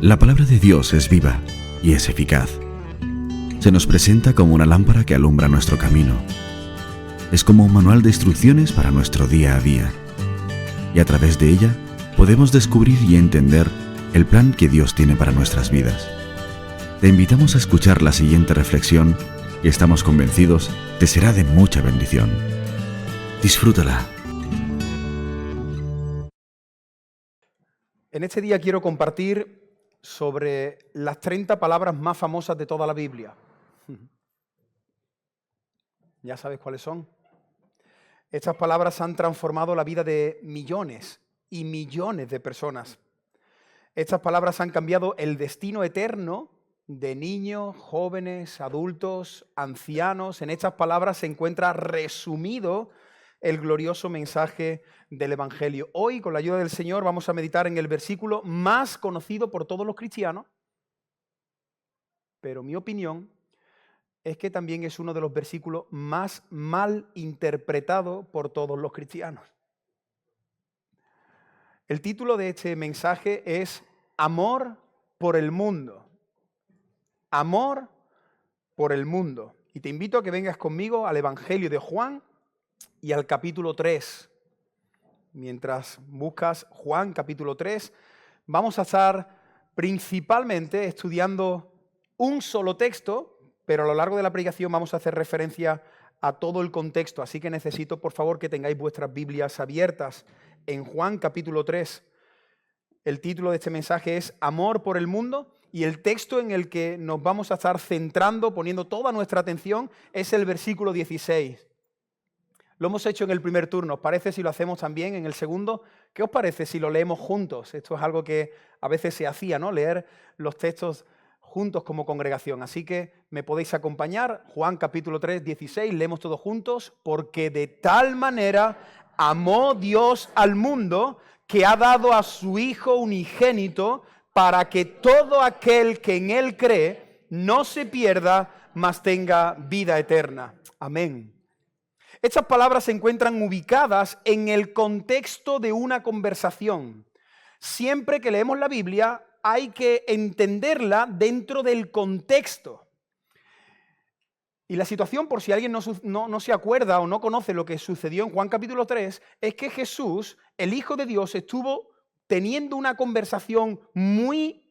La palabra de Dios es viva y es eficaz. Se nos presenta como una lámpara que alumbra nuestro camino. Es como un manual de instrucciones para nuestro día a día. Y a través de ella podemos descubrir y entender el plan que Dios tiene para nuestras vidas. Te invitamos a escuchar la siguiente reflexión y estamos convencidos te será de mucha bendición. Disfrútala. En este día quiero compartir sobre las 30 palabras más famosas de toda la Biblia. ¿Ya sabes cuáles son? Estas palabras han transformado la vida de millones y millones de personas. Estas palabras han cambiado el destino eterno de niños, jóvenes, adultos, ancianos. En estas palabras se encuentra resumido el glorioso mensaje del Evangelio. Hoy, con la ayuda del Señor, vamos a meditar en el versículo más conocido por todos los cristianos, pero mi opinión es que también es uno de los versículos más mal interpretados por todos los cristianos. El título de este mensaje es Amor por el mundo. Amor por el mundo. Y te invito a que vengas conmigo al Evangelio de Juan y al capítulo 3. Mientras buscas Juan capítulo 3, vamos a estar principalmente estudiando un solo texto, pero a lo largo de la predicación vamos a hacer referencia a todo el contexto. Así que necesito, por favor, que tengáis vuestras Biblias abiertas en Juan capítulo 3. El título de este mensaje es Amor por el mundo y el texto en el que nos vamos a estar centrando, poniendo toda nuestra atención, es el versículo 16. Lo hemos hecho en el primer turno. ¿Os parece si lo hacemos también en el segundo? ¿Qué os parece si lo leemos juntos? Esto es algo que a veces se hacía, ¿no? Leer los textos juntos como congregación. Así que me podéis acompañar. Juan capítulo 3, 16, leemos todos juntos. Porque de tal manera amó Dios al mundo que ha dado a su Hijo unigénito para que todo aquel que en Él cree no se pierda, mas tenga vida eterna. Amén. Estas palabras se encuentran ubicadas en el contexto de una conversación. Siempre que leemos la Biblia hay que entenderla dentro del contexto. Y la situación, por si alguien no se acuerda o no conoce lo que sucedió en Juan capítulo 3, es que Jesús, el Hijo de Dios, estuvo teniendo una conversación muy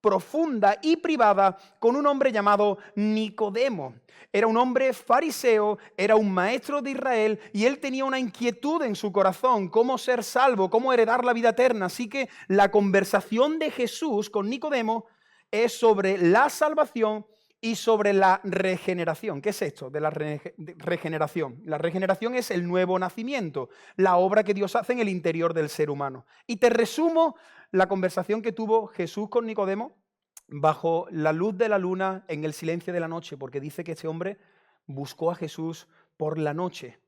profunda y privada con un hombre llamado Nicodemo. Era un hombre fariseo, era un maestro de Israel y él tenía una inquietud en su corazón, cómo ser salvo, cómo heredar la vida eterna. Así que la conversación de Jesús con Nicodemo es sobre la salvación y sobre la regeneración. ¿Qué es esto de la regeneración? La regeneración es el nuevo nacimiento, la obra que Dios hace en el interior del ser humano. Y te resumo la conversación que tuvo Jesús con Nicodemo bajo la luz de la luna en el silencio de la noche, porque dice que este hombre buscó a Jesús por la noche.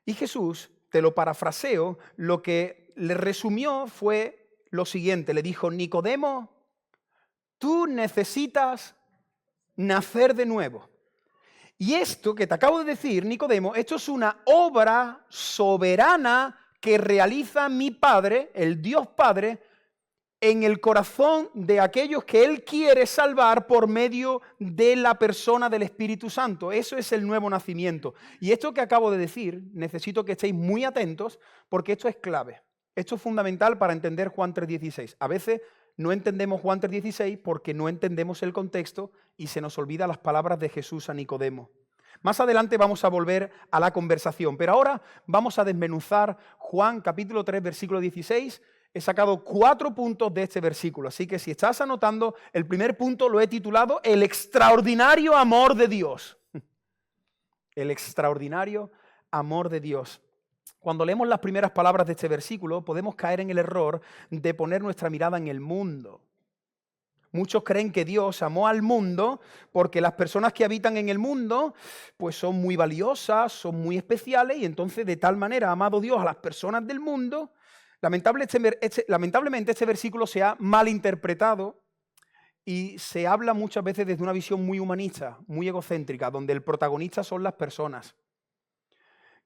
Y Jesús, te lo parafraseo, lo que le resumió fue lo siguiente. Le dijo: Nicodemo, tú necesitas nacer de nuevo. Y esto que te acabo de decir, Nicodemo, esto es una obra soberana que realiza mi Padre, el Dios Padre, en el corazón de aquellos que Él quiere salvar por medio de la persona del Espíritu Santo. Eso es el nuevo nacimiento. Y esto que acabo de decir, necesito que estéis muy atentos porque esto es clave. Esto es fundamental para entender Juan 3:16. A veces no entendemos Juan 3:16 porque no entendemos el contexto y se nos olvidan las palabras de Jesús a Nicodemo. Más adelante vamos a volver a la conversación, pero ahora vamos a desmenuzar Juan capítulo 3, versículo 16. He sacado 4 puntos de este versículo, así que si estás anotando, el primer punto lo he titulado El extraordinario amor de Dios. El extraordinario amor de Dios. Cuando leemos las primeras palabras de este versículo, podemos caer en el error de poner nuestra mirada en el mundo. Muchos creen que Dios amó al mundo porque las personas que habitan en el mundo pues son muy valiosas, son muy especiales y entonces de tal manera ha amado Dios a las personas del mundo. Lamentablemente este versículo se ha malinterpretado y se habla muchas veces desde una visión muy humanista, muy egocéntrica, donde el protagonista son las personas.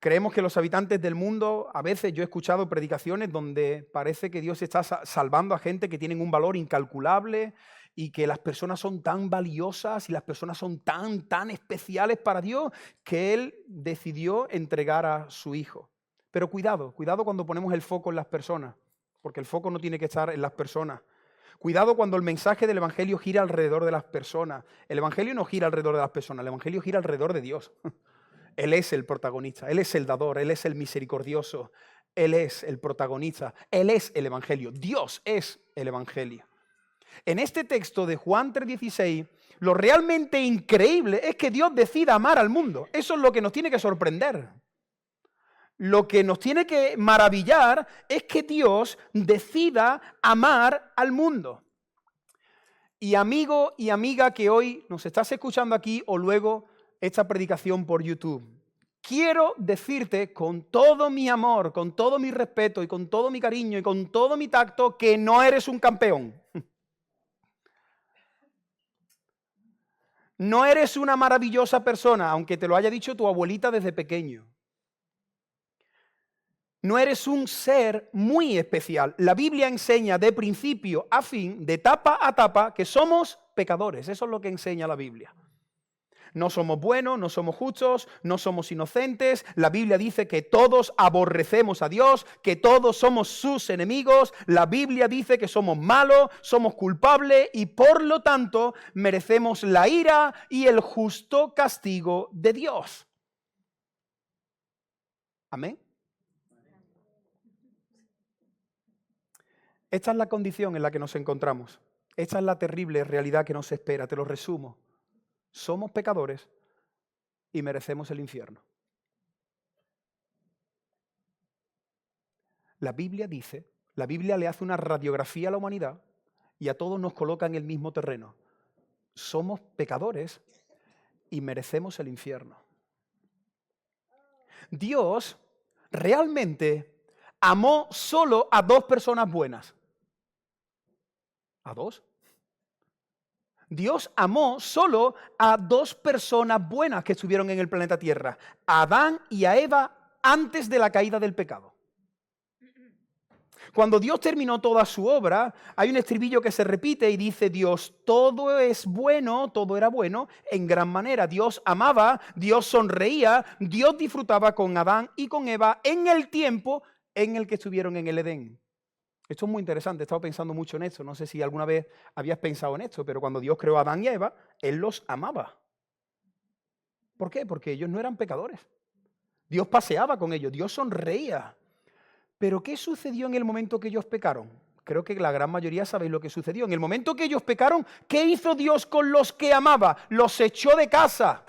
Creemos que los habitantes del mundo, a veces yo he escuchado predicaciones donde parece que Dios está salvando a gente que tienen un valor incalculable y que las personas son tan valiosas y las personas son tan especiales para Dios que Él decidió entregar a su Hijo. Pero cuidado cuando ponemos el foco en las personas, porque el foco no tiene que estar en las personas. Cuidado cuando el mensaje del Evangelio gira alrededor de las personas. El Evangelio no gira alrededor de las personas, el Evangelio gira alrededor de Dios. Él es el protagonista, Él es el dador, Él es el misericordioso, Él es el protagonista, Él es el Evangelio, Dios es el Evangelio. En este texto de Juan 3:16, lo realmente increíble es que Dios decida amar al mundo. Eso es lo que nos tiene que sorprender. Lo que nos tiene que maravillar es que Dios decida amar al mundo. Y amigo y amiga que hoy nos estás escuchando aquí o luego esta predicación por YouTube, quiero decirte con todo mi amor, con todo mi respeto y con todo mi cariño y con todo mi tacto que no eres un campeón. No eres una maravillosa persona, aunque te lo haya dicho tu abuelita desde pequeño. No eres un ser muy especial. La Biblia enseña de principio a fin, de tapa a tapa, que somos pecadores. Eso es lo que enseña la Biblia. No somos buenos, no somos justos, no somos inocentes. La Biblia dice que todos aborrecemos a Dios, que todos somos sus enemigos. La Biblia dice que somos malos, somos culpables y por lo tanto merecemos la ira y el justo castigo de Dios. Amén. Esta es la condición en la que nos encontramos. Esta es la terrible realidad que nos espera. Te lo resumo. Somos pecadores y merecemos el infierno. La Biblia dice, la Biblia le hace una radiografía a la humanidad y a todos nos coloca en el mismo terreno. Somos pecadores y merecemos el infierno. Dios realmente amó solo a dos personas buenas. ¿A dos? Dios amó solo a dos personas buenas que estuvieron en el planeta Tierra, a Adán y a Eva antes de la caída del pecado. Cuando Dios terminó toda su obra, hay un estribillo que se repite y dice Dios, todo es bueno, todo era bueno en gran manera. Dios amaba, Dios sonreía, Dios disfrutaba con Adán y con Eva en el tiempo en el que estuvieron en el Edén. Esto es muy interesante, he estado pensando mucho en esto, no sé si alguna vez habías pensado en esto, pero cuando Dios creó a Adán y a Eva, Él los amaba. ¿Por qué? Porque ellos no eran pecadores. Dios paseaba con ellos, Dios sonreía. Pero ¿qué sucedió en el momento que ellos pecaron? Creo que la gran mayoría sabéis lo que sucedió. En el momento que ellos pecaron, ¿qué hizo Dios con los que amaba? Los echó de casa,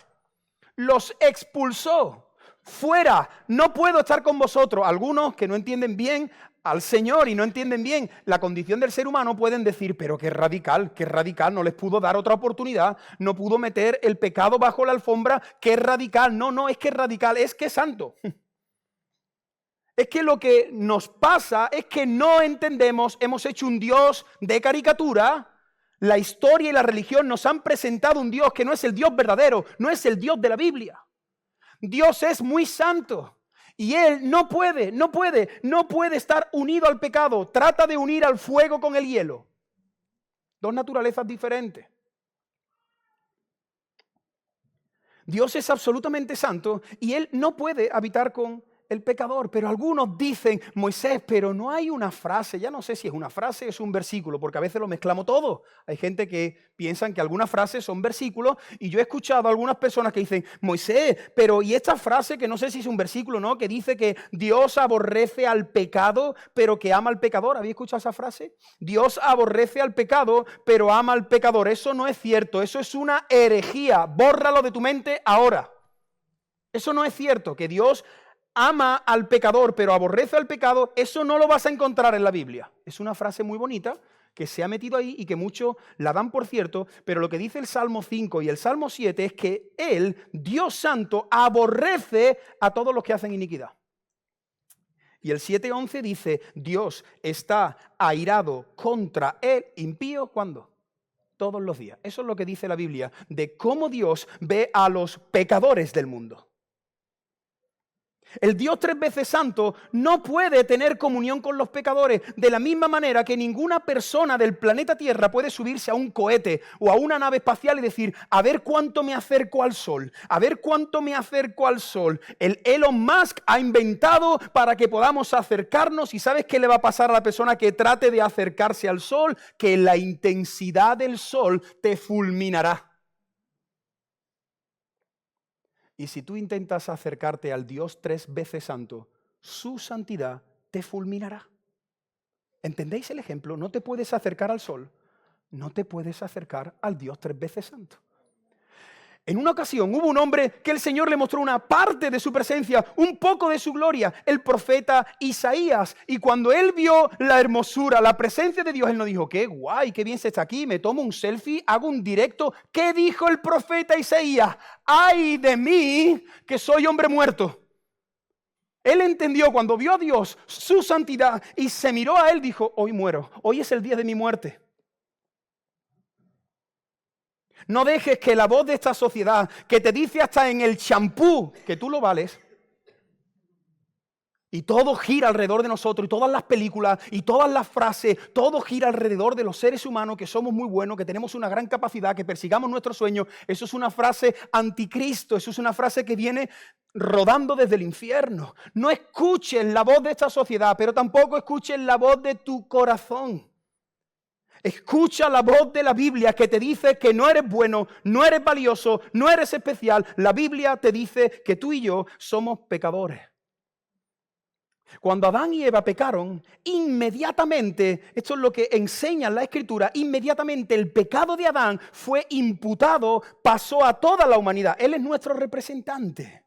los expulsó. Fuera, no puedo estar con vosotros. Algunos que no entienden bien al Señor y no entienden bien la condición del ser humano pueden decir, pero qué radical, no les pudo dar otra oportunidad, no pudo meter el pecado bajo la alfombra, qué radical. No, es que es radical, es que es santo. Es que lo que nos pasa es que no entendemos, hemos hecho un Dios de caricatura. La historia y la religión nos han presentado un Dios que no es el Dios verdadero, no es el Dios de la Biblia. Dios es muy santo y Él no puede estar unido al pecado. Trata de unir al fuego con el hielo. Dos naturalezas diferentes. Dios es absolutamente santo y Él no puede habitar con el pecador, pero algunos dicen, Moisés, pero no hay una frase, ya no sé si es una frase o es un versículo, porque a veces lo mezclamos todo. Hay gente que piensan que algunas frases son versículos y yo he escuchado a algunas personas que dicen, Moisés, pero ¿y esta frase que no sé si es un versículo, no? Que dice que Dios aborrece al pecado, pero que ama al pecador. ¿Habéis escuchado esa frase? Dios aborrece al pecado, pero ama al pecador. Eso no es cierto, eso es una herejía. Bórralo de tu mente ahora. Eso no es cierto, que Dios ama al pecador, pero aborrece al pecado. Eso no lo vas a encontrar en la Biblia. Es una frase muy bonita que se ha metido ahí y que muchos la dan por cierto, pero lo que dice el Salmo 5 y el Salmo 7 es que Él, Dios Santo, aborrece a todos los que hacen iniquidad. Y el 7:11 dice, Dios está airado contra el impío, ¿cuándo? Todos los días. Eso es lo que dice la Biblia, de cómo Dios ve a los pecadores del mundo. El Dios 3 veces santo no puede tener comunión con los pecadores, de la misma manera que ninguna persona del planeta Tierra puede subirse a un cohete o a una nave espacial y decir, a ver cuánto me acerco al sol, a ver cuánto me acerco al sol. El Elon Musk ha inventado para que podamos acercarnos, y ¿sabes qué le va a pasar a la persona que trate de acercarse al sol? Que la intensidad del sol te fulminará. Y si tú intentas acercarte al Dios 3 veces santo, su santidad te fulminará. ¿Entendéis el ejemplo? No te puedes acercar al sol, no te puedes acercar al Dios 3 veces santo. En una ocasión hubo un hombre que el Señor le mostró una parte de su presencia, un poco de su gloria, el profeta Isaías. Y cuando él vio la hermosura, la presencia de Dios, él no dijo, qué guay, qué bien se está aquí, me tomo un selfie, hago un directo. ¿Qué dijo el profeta Isaías? ¡Ay de mí, que soy hombre muerto! Él entendió cuando vio a Dios, su santidad, y se miró a él, dijo, hoy muero, hoy es el día de mi muerte. No dejes que la voz de esta sociedad, que te dice hasta en el champú que tú lo vales, y todo gira alrededor de nosotros, y todas las películas, y todas las frases, todo gira alrededor de los seres humanos, que somos muy buenos, que tenemos una gran capacidad, que persigamos nuestros sueños. Eso es una frase anticristo, eso es una frase que viene rodando desde el infierno. No escuches la voz de esta sociedad, pero tampoco escuches la voz de tu corazón. Escucha la voz de la Biblia que te dice que no eres bueno, no eres valioso, no eres especial. La Biblia te dice que tú y yo somos pecadores. Cuando Adán y Eva pecaron, inmediatamente, esto es lo que enseña la Escritura, inmediatamente el pecado de Adán fue imputado, pasó a toda la humanidad. Él es nuestro representante.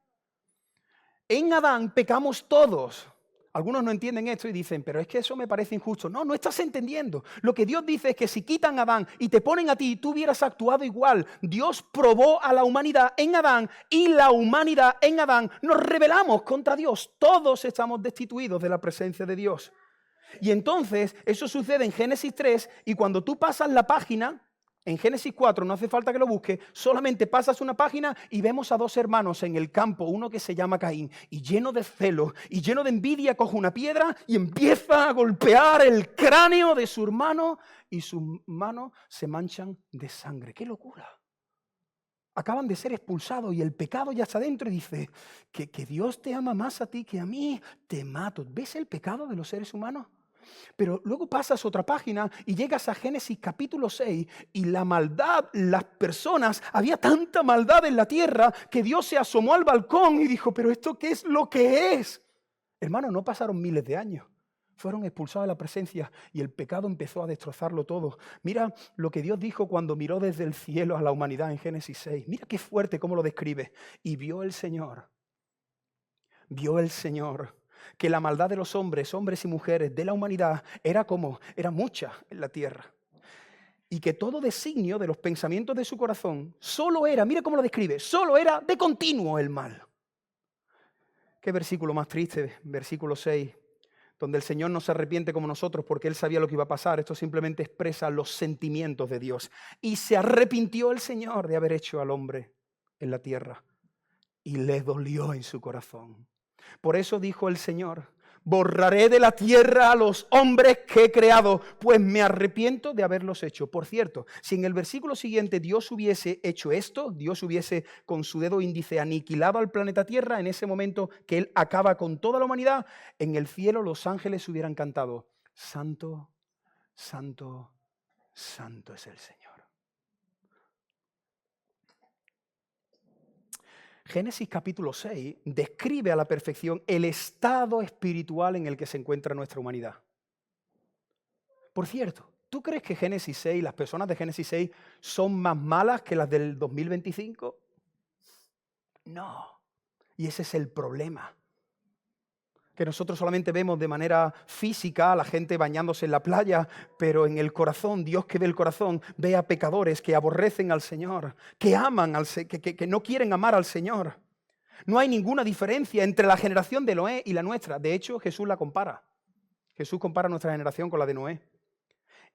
En Adán pecamos todos. Algunos no entienden esto y dicen, pero es que eso me parece injusto. No, no estás entendiendo. Lo que Dios dice es que si quitan a Adán y te ponen a ti, tú hubieras actuado igual. Dios probó a la humanidad en Adán y la humanidad en Adán nos rebelamos contra Dios. Todos estamos destituidos de la presencia de Dios. Y entonces eso sucede en Génesis 3 y cuando tú pasas la página, en Génesis 4, no hace falta que lo busques, solamente pasas una página y vemos a dos hermanos en el campo, uno que se llama Caín, y lleno de celo y lleno de envidia, coge una piedra y empieza a golpear el cráneo de su hermano y sus manos se manchan de sangre. ¡Qué locura! Acaban de ser expulsados y el pecado ya está dentro y dice que Dios te ama más a ti que a mí, te mato. ¿Ves el pecado de los seres humanos? Pero luego pasas otra página y llegas a Génesis capítulo 6 y la maldad, las personas, había tanta maldad en la tierra que Dios se asomó al balcón y dijo, pero ¿esto qué es lo que es? Hermano, no pasaron miles de años. Fueron expulsados de la presencia y el pecado empezó a destrozarlo todo. Mira lo que Dios dijo cuando miró desde el cielo a la humanidad en Génesis 6. Mira qué fuerte cómo lo describe. Y vio el Señor que la maldad de los hombres y mujeres de la humanidad era mucha en la tierra. Y que todo designio de los pensamientos de su corazón solo era, mira cómo lo describe, solo era de continuo el mal. Qué versículo más triste, versículo 6, donde el Señor no se arrepiente como nosotros porque Él sabía lo que iba a pasar. Esto simplemente expresa los sentimientos de Dios. Y se arrepintió el Señor de haber hecho al hombre en la tierra. Y le dolió en su corazón. Por eso dijo el Señor, borraré de la tierra a los hombres que he creado, pues me arrepiento de haberlos hecho. Por cierto, si en el versículo siguiente Dios hubiese hecho esto, Dios hubiese con su dedo índice aniquilado al planeta Tierra, en ese momento que Él acaba con toda la humanidad, en el cielo los ángeles hubieran cantado, Santo, Santo, Santo es el Señor. Génesis capítulo 6 describe a la perfección el estado espiritual en el que se encuentra nuestra humanidad. Por cierto, ¿tú crees que Génesis 6, las personas de Génesis 6 son más malas que las del 2025? No. Y ese es el problema. Que nosotros solamente vemos de manera física a la gente bañándose en la playa, pero en el corazón, Dios que ve el corazón, ve a pecadores que aborrecen al Señor, que aman que no quieren amar al Señor. No hay ninguna diferencia entre la generación de Noé y la nuestra. De hecho, Jesús la compara. Jesús compara nuestra generación con la de Noé.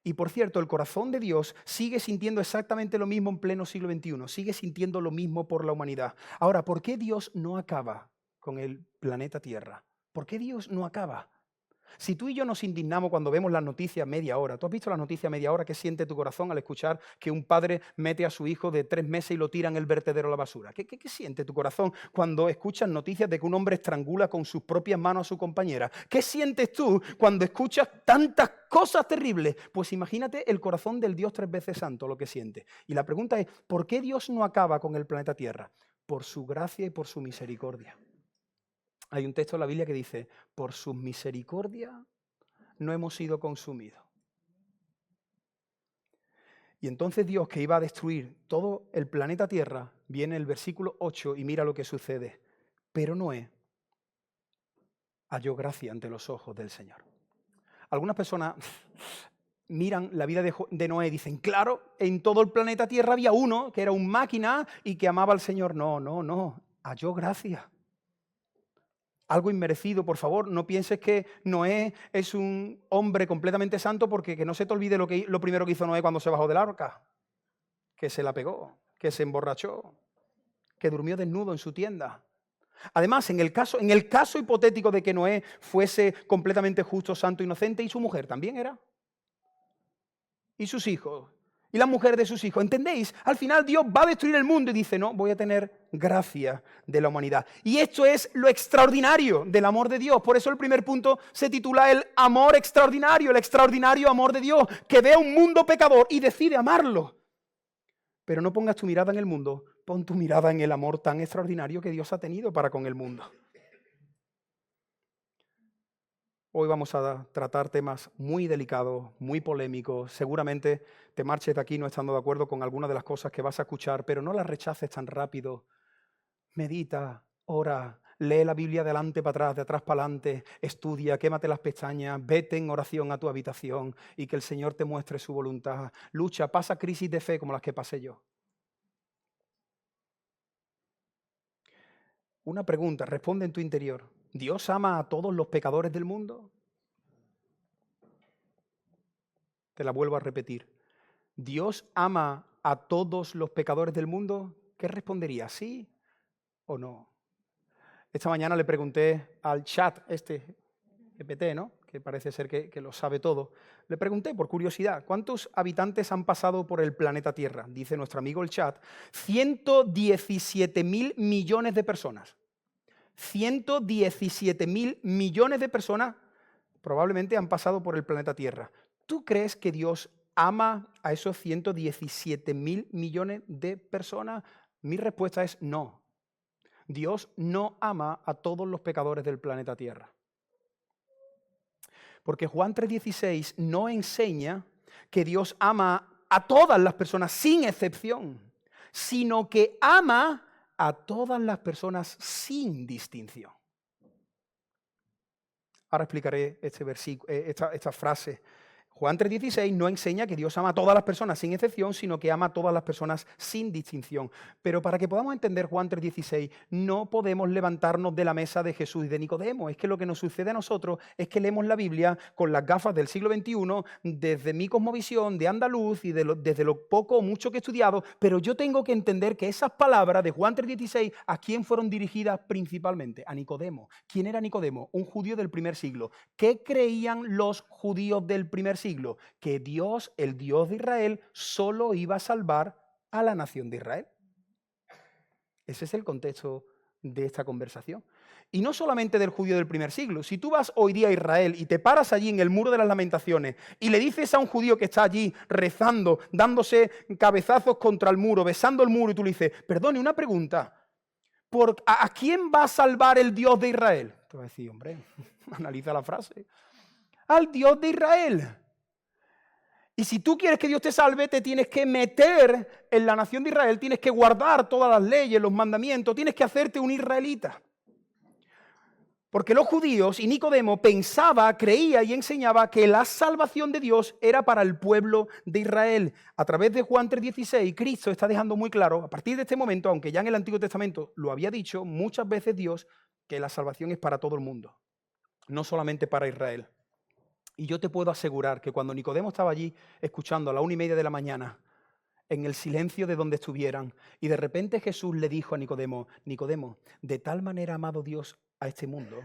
Y por cierto, el corazón de Dios sigue sintiendo exactamente lo mismo en pleno siglo XXI. Sigue sintiendo lo mismo por la humanidad. Ahora, ¿por qué Dios no acaba con el planeta Tierra? ¿Por qué Dios no acaba? Si tú y yo nos indignamos cuando vemos las noticias media hora, ¿tú has visto las noticias media hora? ¿Qué siente tu corazón al escuchar que un padre mete a su hijo de 3 meses y lo tira en el vertedero a la basura? ¿Qué siente tu corazón cuando escuchas noticias de que un hombre estrangula con sus propias manos a su compañera? ¿Qué sientes tú cuando escuchas tantas cosas terribles? Pues imagínate el corazón del Dios 3 veces santo, lo que siente. Y la pregunta es, ¿por qué Dios no acaba con el planeta Tierra? Por su gracia y por su misericordia. Hay un texto en la Biblia que dice, por su misericordia no hemos sido consumidos. Y entonces Dios, que iba a destruir todo el planeta Tierra, viene el versículo 8 y mira lo que sucede. Pero Noé halló gracia ante los ojos del Señor. Algunas personas miran la vida de Noé y dicen, claro, en todo el planeta Tierra había uno que era un máquina y que amaba al Señor. No, halló gracia. Algo inmerecido, por favor, no pienses que Noé es un hombre completamente santo porque que no se te olvide lo primero que hizo Noé cuando se bajó del arca, que se la pegó, que se emborrachó, que durmió desnudo en su tienda. Además, en el caso hipotético de que Noé fuese completamente justo, santo, inocente, y su mujer también era, y sus hijos, y la mujer de sus hijos. ¿Entendéis? Al final Dios va a destruir el mundo y dice, no, voy a tener gracia de la humanidad. Y esto es lo extraordinario del amor de Dios. Por eso el primer punto se titula el amor extraordinario, el extraordinario amor de Dios, que ve a un mundo pecador y decide amarlo. Pero no pongas tu mirada en el mundo, pon tu mirada en el amor tan extraordinario que Dios ha tenido para con el mundo. Hoy vamos a tratar temas muy delicados, muy polémicos. Seguramente te marches de aquí no estando de acuerdo con algunas de las cosas que vas a escuchar, pero no las rechaces tan rápido. Medita, ora, lee la Biblia de adelante para atrás, de atrás para adelante, estudia, quémate las pestañas, vete en oración a tu habitación y que el Señor te muestre su voluntad. Lucha, pasa crisis de fe como las que pasé yo. Una pregunta, responde en tu interior. ¿Dios ama a todos los pecadores del mundo? Te la vuelvo a repetir. ¿Dios ama a todos los pecadores del mundo? ¿Qué respondería? ¿Sí o no? Esta mañana le pregunté al chat GPT, ¿no? Que parece ser que lo sabe todo. Le pregunté por curiosidad, ¿cuántos habitantes han pasado por el planeta Tierra? Dice nuestro amigo el chat, 117.000 millones de personas. 117.000 millones de personas probablemente han pasado por el planeta Tierra. ¿Tú crees que Dios ama a esos 117.000 millones de personas? Mi respuesta es no. Dios no ama a todos los pecadores del planeta Tierra. Porque Juan 3:16 no enseña que Dios ama a todas las personas sin excepción, sino que ama a todas las personas sin distinción. Ahora explicaré esta frase. Juan 3:16 no enseña que Dios ama a todas las personas sin excepción, sino que ama a todas las personas sin distinción. Pero para que podamos entender Juan 3:16, no podemos levantarnos de la mesa de Jesús y de Nicodemo. Es que lo que nos sucede a nosotros es que leemos la Biblia con las gafas del siglo XXI, desde mi cosmovisión de andaluz y desde lo poco o mucho que he estudiado, pero yo tengo que entender que esas palabras de Juan 3:16, ¿a quién fueron dirigidas principalmente? A Nicodemo. ¿Quién era Nicodemo? Un judío del primer siglo. ¿Qué creían los judíos del primer siglo? Que Dios, el Dios de Israel, solo iba a salvar a la nación de Israel. Ese es el contexto de esta conversación. Y no solamente del judío del primer siglo. Si tú vas hoy día a Israel y te paras allí en el Muro de las Lamentaciones y le dices a un judío que está allí rezando, dándose cabezazos contra el muro, besando el muro, y tú le dices, perdone, una pregunta, ¿a quién va a salvar el Dios de Israel? Tú vas a decir, hombre, analiza la frase. Al Dios de Israel. Y si tú quieres que Dios te salve, te tienes que meter en la nación de Israel, tienes que guardar todas las leyes, los mandamientos, tienes que hacerte un israelita. Porque los judíos y Nicodemo pensaba, creía y enseñaba que la salvación de Dios era para el pueblo de Israel. A través de Juan 3:16, Cristo está dejando muy claro, a partir de este momento, aunque ya en el Antiguo Testamento lo había dicho muchas veces Dios, que la salvación es para todo el mundo, no solamente para Israel. Y yo te puedo asegurar que cuando Nicodemo estaba allí escuchando a la 1:30 de la mañana en el silencio de donde estuvieran. Y de repente Jesús le dijo a Nicodemo, Nicodemo, de tal manera ha amado Dios a este mundo.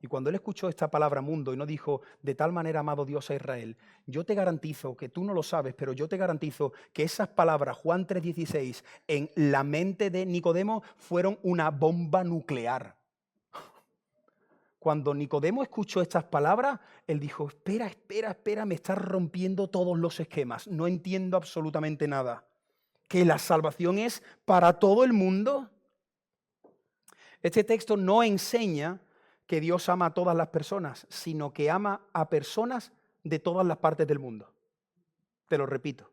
Y cuando él escuchó esta palabra mundo y no dijo, de tal manera ha amado Dios a Israel, yo te garantizo, que tú no lo sabes, pero yo te garantizo que esas palabras, Juan 3:16, en la mente de Nicodemo fueron una bomba nuclear. Cuando Nicodemo escuchó estas palabras, él dijo, espera, me estás rompiendo todos los esquemas, no entiendo absolutamente nada. ¿Que la salvación es para todo el mundo? Este texto no enseña que Dios ama a todas las personas, sino que ama a personas de todas las partes del mundo. Te lo repito,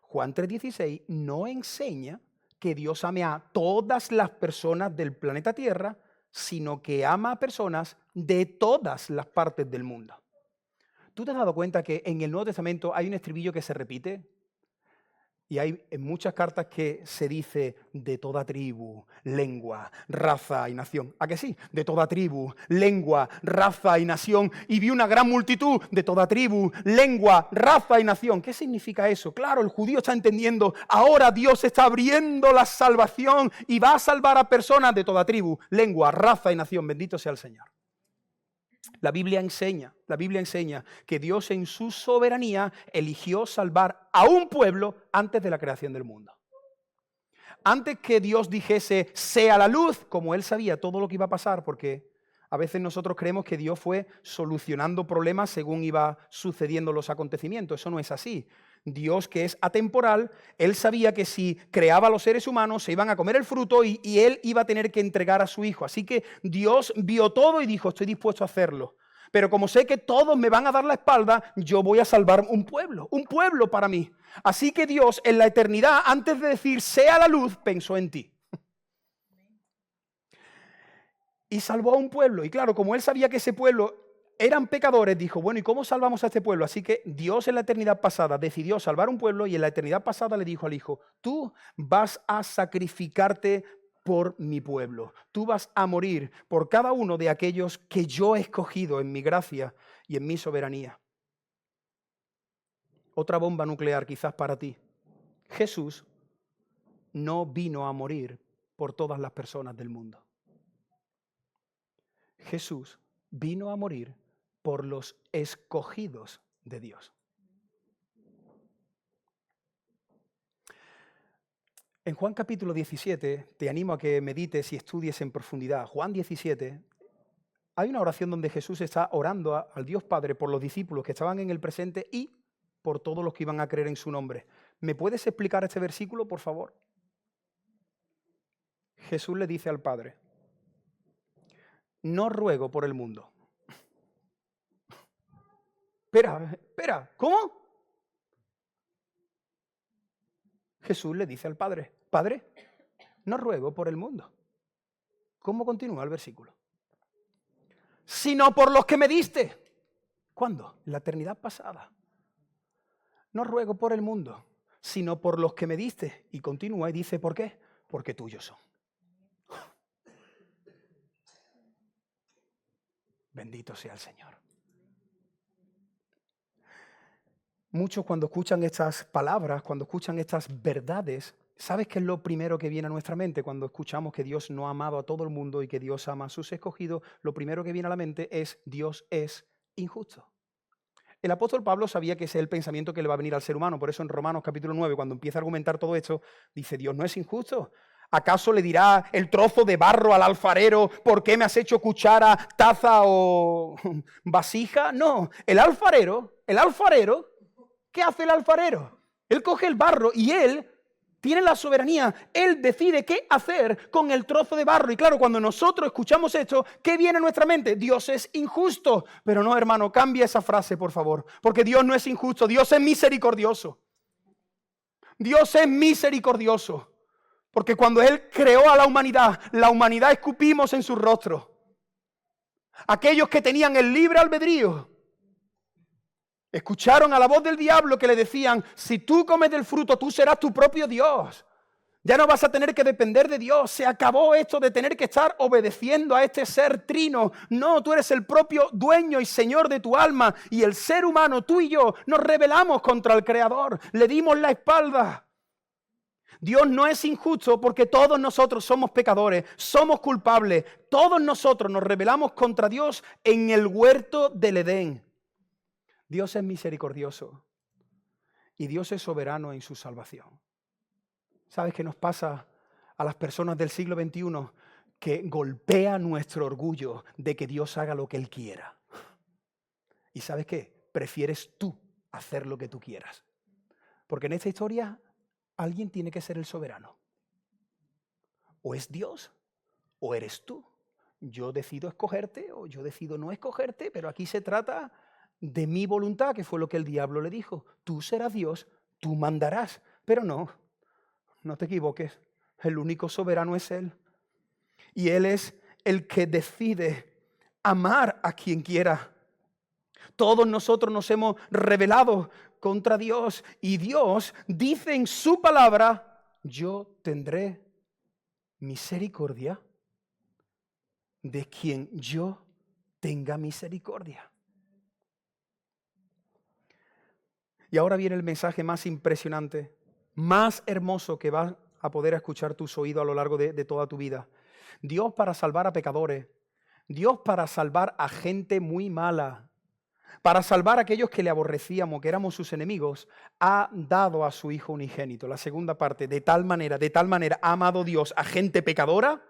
Juan 3:16 no enseña que Dios ame a todas las personas del planeta Tierra, sino que ama a personas de todas las partes del mundo. ¿Tú te has dado cuenta que en el Nuevo Testamento hay un estribillo que se repite? Y hay en muchas cartas que se dice de toda tribu, lengua, raza y nación. ¿A que sí? De toda tribu, lengua, raza y nación. Y vi una gran multitud de toda tribu, lengua, raza y nación. ¿Qué significa eso? Claro, el judío está entendiendo. Ahora Dios está abriendo la salvación y va a salvar a personas de toda tribu, lengua, raza y nación. Bendito sea el Señor. La Biblia enseña que Dios en su soberanía eligió salvar a un pueblo antes de la creación del mundo. Antes que Dios dijese, sea la luz, como Él sabía todo lo que iba a pasar, porque a veces nosotros creemos que Dios fue solucionando problemas según iba sucediendo los acontecimientos. Eso no es así. Dios, que es atemporal, Él sabía que si creaba a los seres humanos se iban a comer el fruto y Él iba a tener que entregar a su Hijo. Así que Dios vio todo y dijo, estoy dispuesto a hacerlo. Pero como sé que todos me van a dar la espalda, yo voy a salvar un pueblo para mí. Así que Dios en la eternidad, antes de decir sea la luz, pensó en ti. Y salvó a un pueblo. Y claro, como Él sabía que ese pueblo eran pecadores, dijo, bueno, ¿y cómo salvamos a este pueblo? Así que Dios en la eternidad pasada decidió salvar un pueblo y en la eternidad pasada le dijo al Hijo, tú vas a sacrificarte por mi pueblo. Tú vas a morir por cada uno de aquellos que yo he escogido en mi gracia y en mi soberanía. Otra bomba nuclear quizás para ti. Jesús no vino a morir por todas las personas del mundo. Jesús vino a morir por los escogidos de Dios. En Juan capítulo 17, te animo a que medites y estudies en profundidad. Juan 17, hay una oración donde Jesús está orando al Dios Padre por los discípulos que estaban en el presente y por todos los que iban a creer en su nombre. ¿Me puedes explicar este versículo, por favor? Jesús le dice al Padre, no ruego por el mundo. Espera, ¿cómo? Jesús le dice al Padre, Padre, no ruego por el mundo. ¿Cómo continúa el versículo? Sino por los que me diste. ¿Cuándo? En la eternidad pasada. No ruego por el mundo, sino por los que me diste. Y continúa y dice, ¿por qué? Porque tuyos son. Bendito sea el Señor. Muchos cuando escuchan estas palabras, cuando escuchan estas verdades, ¿sabes qué es lo primero que viene a nuestra mente cuando escuchamos que Dios no ha amado a todo el mundo y que Dios ama a sus escogidos? Lo primero que viene a la mente es Dios es injusto. El apóstol Pablo sabía que ese es el pensamiento que le va a venir al ser humano. Por eso en Romanos capítulo 9, cuando empieza a argumentar todo esto, dice, Dios no es injusto. ¿Acaso le dirá el trozo de barro al alfarero, ¿por qué me has hecho cuchara, taza o vasija? No, el alfarero, ¿qué hace el alfarero? Él coge el barro y él tiene la soberanía. Él decide qué hacer con el trozo de barro. Y claro, cuando nosotros escuchamos esto, ¿qué viene a nuestra mente? Dios es injusto. Pero no, hermano, cambia esa frase, por favor. Porque Dios no es injusto, Dios es misericordioso. Dios es misericordioso. Porque cuando Él creó a la humanidad escupimos en su rostro. Aquellos que tenían el libre albedrío escucharon a la voz del diablo que le decían, si tú comes del fruto, tú serás tu propio Dios. Ya no vas a tener que depender de Dios. Se acabó esto de tener que estar obedeciendo a este ser trino. No, tú eres el propio dueño y señor de tu alma. Y el ser humano, tú y yo, nos rebelamos contra el Creador. Le dimos la espalda. Dios no es injusto porque todos nosotros somos pecadores, somos culpables. Todos nosotros nos rebelamos contra Dios en el huerto del Edén. Dios es misericordioso y Dios es soberano en su salvación. ¿Sabes qué nos pasa a las personas del siglo XXI? Que golpea nuestro orgullo de que Dios haga lo que Él quiera. ¿Y sabes qué? Prefieres tú hacer lo que tú quieras. Porque en esta historia alguien tiene que ser el soberano. O es Dios o eres tú. Yo decido escogerte o yo decido no escogerte, pero aquí se trata de mi voluntad, que fue lo que el diablo le dijo. Tú serás Dios, tú mandarás. Pero no te equivoques, el único soberano es Él. Y Él es el que decide amar a quien quiera. Todos nosotros nos hemos rebelado contra Dios y Dios dice en su palabra, yo tendré misericordia de quien yo tenga misericordia. Y ahora viene el mensaje más impresionante, más hermoso que vas a poder escuchar tus oídos a lo largo de toda tu vida. Dios para salvar a pecadores, Dios para salvar a gente muy mala, para salvar a aquellos que le aborrecíamos, que éramos sus enemigos, ha dado a su Hijo unigénito. La segunda parte, de tal manera ha amado Dios a gente pecadora,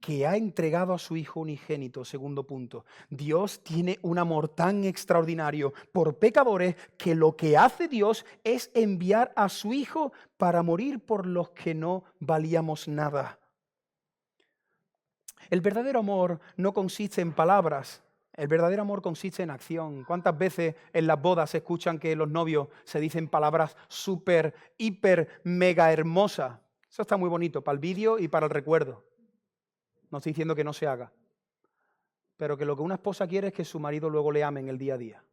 que ha entregado a su Hijo unigénito. Segundo punto, Dios tiene un amor tan extraordinario por pecadores que lo que hace Dios es enviar a su Hijo para morir por los que no valíamos nada. El verdadero amor no consiste en palabras, el verdadero amor consiste en acción. ¿Cuántas veces en las bodas se escuchan que los novios se dicen palabras súper, hiper, mega hermosas? Eso está muy bonito para el vídeo y para el recuerdo. No estoy diciendo que no se haga, pero que lo que una esposa quiere es que su marido luego le ame en el día a día.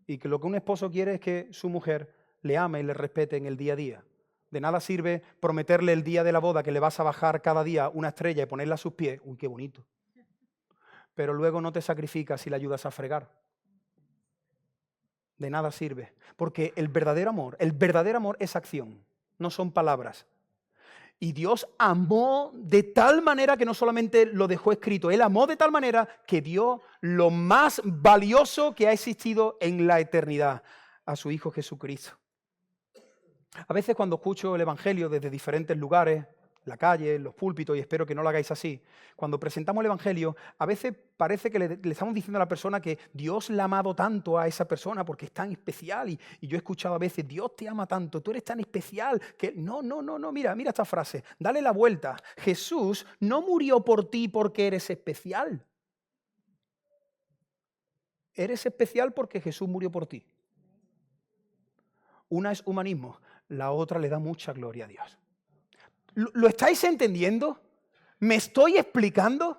Y que lo que un esposo quiere es que su mujer le ame y le respete en el día a día. De nada sirve prometerle el día de la boda que le vas a bajar cada día una estrella y ponerla a sus pies. Uy, qué bonito. Pero luego no te sacrificas y le ayudas a fregar. De nada sirve. Porque el verdadero amor es acción, no son palabras. Y Dios amó de tal manera que no solamente lo dejó escrito, Él amó de tal manera que dio lo más valioso que ha existido en la eternidad, a su Hijo Jesucristo. A veces cuando escucho el Evangelio desde diferentes lugares, la calle, los púlpitos, y espero que no lo hagáis así, cuando presentamos el Evangelio, a veces parece que le estamos diciendo a la persona que Dios la ha amado tanto a esa persona porque es tan especial, y yo he escuchado a veces, Dios te ama tanto, tú eres tan especial, que no, mira esta frase, dale la vuelta, Jesús no murió por ti porque eres especial, eres especial porque Jesús murió por ti. Una es humanismo, la otra le da mucha gloria a Dios. ¿Lo estáis entendiendo? ¿Me estoy explicando?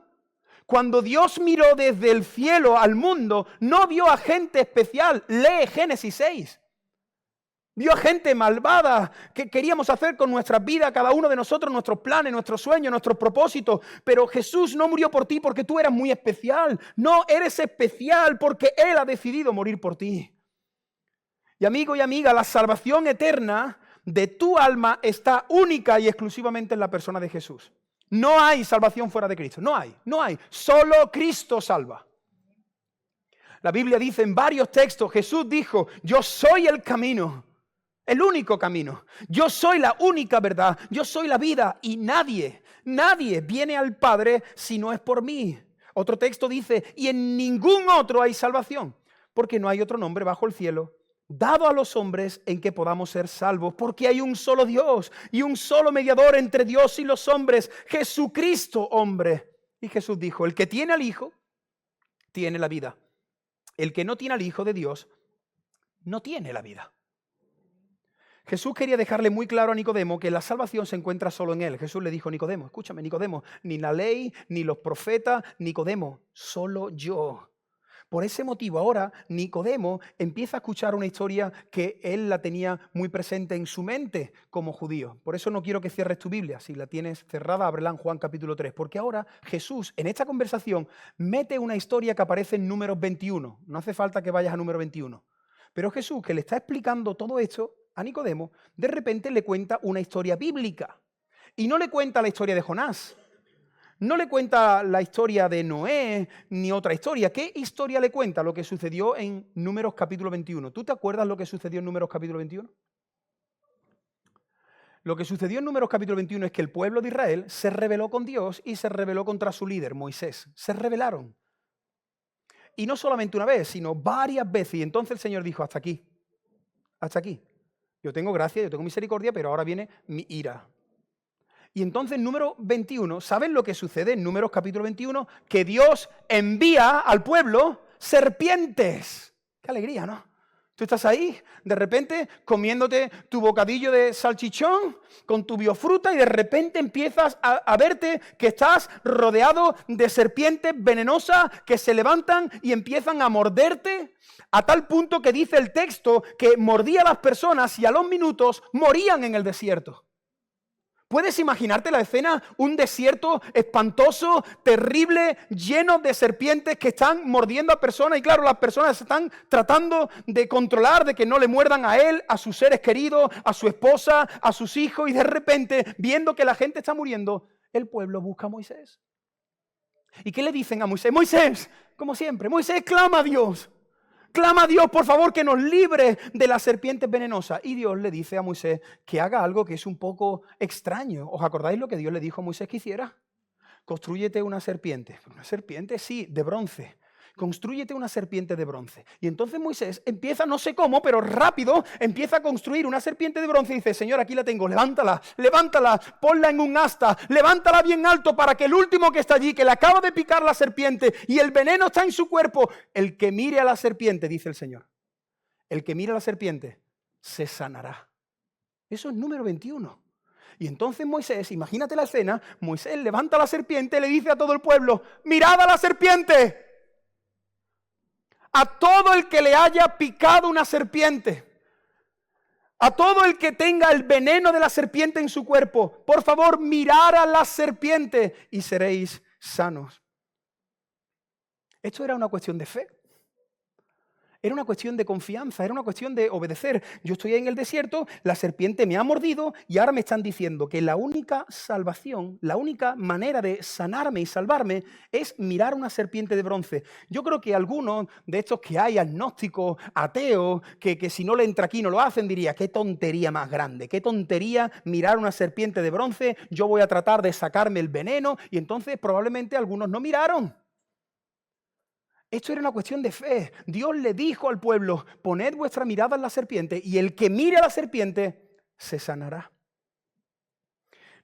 Cuando Dios miró desde el cielo al mundo, no vio a gente especial. Lee Génesis 6. Vio a gente malvada que queríamos hacer con nuestra vida, cada uno de nosotros, nuestros planes, nuestros sueños, nuestros propósitos. Pero Jesús no murió por ti porque tú eras muy especial. No, eres especial porque Él ha decidido morir por ti. Y amigo y amiga, la salvación eterna de tu alma está única y exclusivamente en la persona de Jesús. No hay salvación fuera de Cristo, no hay. Solo Cristo salva. La Biblia dice en varios textos, Jesús dijo, yo soy el camino, el único camino. Yo soy la única verdad, yo soy la vida y nadie viene al Padre si no es por mí. Otro texto dice, y en ningún otro hay salvación, porque no hay otro nombre bajo el cielo dado a los hombres en que podamos ser salvos, porque hay un solo Dios y un solo mediador entre Dios y los hombres, Jesucristo hombre. Y Jesús dijo, el que tiene al Hijo, tiene la vida. El que no tiene al Hijo de Dios, no tiene la vida. Jesús quería dejarle muy claro a Nicodemo que la salvación se encuentra solo en Él. Jesús le dijo, Nicodemo, escúchame Nicodemo, ni la ley, ni los profetas, Nicodemo, solo yo. Por ese motivo ahora Nicodemo empieza a escuchar una historia que él la tenía muy presente en su mente como judío. Por eso no quiero que cierres tu Biblia. Si la tienes cerrada, ábrela en Juan capítulo 3. Porque ahora Jesús en esta conversación mete una historia que aparece en Números 21. No hace falta que vayas a Número 21. Pero Jesús, que le está explicando todo esto a Nicodemo, de repente le cuenta una historia bíblica. Y no le cuenta la historia de Jonás. No le cuenta la historia de Noé ni otra historia. ¿Qué historia le cuenta? Lo que sucedió en Números capítulo 21. ¿Tú te acuerdas lo que sucedió en Números capítulo 21? Lo que sucedió en Números capítulo 21 es que el pueblo de Israel se rebeló con Dios y se rebeló contra su líder, Moisés. Se rebelaron. Y no solamente una vez, sino varias veces. Y entonces el Señor dijo, hasta aquí, hasta aquí. Yo tengo gracia, yo tengo misericordia, pero ahora viene mi ira. Y entonces en Número 21, ¿saben lo que sucede en Números capítulo 21? Que Dios envía al pueblo serpientes. Qué alegría, ¿no? Tú estás ahí, de repente, comiéndote tu bocadillo de salchichón con tu biofruta y de repente empiezas a verte que estás rodeado de serpientes venenosas que se levantan y empiezan a morderte a tal punto que dice el texto que mordía a las personas y a los minutos morían en el desierto. ¿Puedes imaginarte la escena? Un desierto espantoso, terrible, lleno de serpientes que están mordiendo a personas. Y claro, las personas están tratando de controlar, de que no le muerdan a él, a sus seres queridos, a su esposa, a sus hijos. Y de repente, viendo que la gente está muriendo, el pueblo busca a Moisés. ¿Y qué le dicen a Moisés? Moisés, como siempre, Moisés clama a Dios. Clama a Dios, por favor, que nos libre de las serpientes venenosas. Y Dios le dice a Moisés que haga algo que es un poco extraño. ¿Os acordáis lo que Dios le dijo a Moisés que hiciera? Constrúyete una serpiente. Una serpiente, sí, de bronce. Constrúyete una serpiente de bronce. Y entonces Moisés empieza, no sé cómo, pero rápido, empieza a construir una serpiente de bronce y dice, Señor, aquí la tengo, levántala, levántala, ponla en un asta, levántala bien alto para que el último que está allí, que le acaba de picar la serpiente y el veneno está en su cuerpo, el que mire a la serpiente, dice el Señor, el que mire a la serpiente se sanará. Eso es Número 21. Y entonces Moisés, imagínate la escena, Moisés levanta la serpiente y le dice a todo el pueblo, mirad a la serpiente. A todo el que le haya picado una serpiente, a todo el que tenga el veneno de la serpiente en su cuerpo, por favor, mirad a la serpiente y seréis sanos. Esto era una cuestión de fe. Era una cuestión de confianza, era una cuestión de obedecer. Yo estoy en el desierto, la serpiente me ha mordido y ahora me están diciendo que la única salvación, la única manera de sanarme y salvarme es mirar una serpiente de bronce. Yo creo que algunos de estos que hay, agnósticos, ateos, que si no le entra aquí no lo hacen, diría, qué tontería más grande, qué tontería mirar una serpiente de bronce, yo voy a tratar de sacarme el veneno y entonces probablemente algunos no miraron. Esto era una cuestión de fe. Dios le dijo al pueblo, poned vuestra mirada en la serpiente y el que mire a la serpiente se sanará.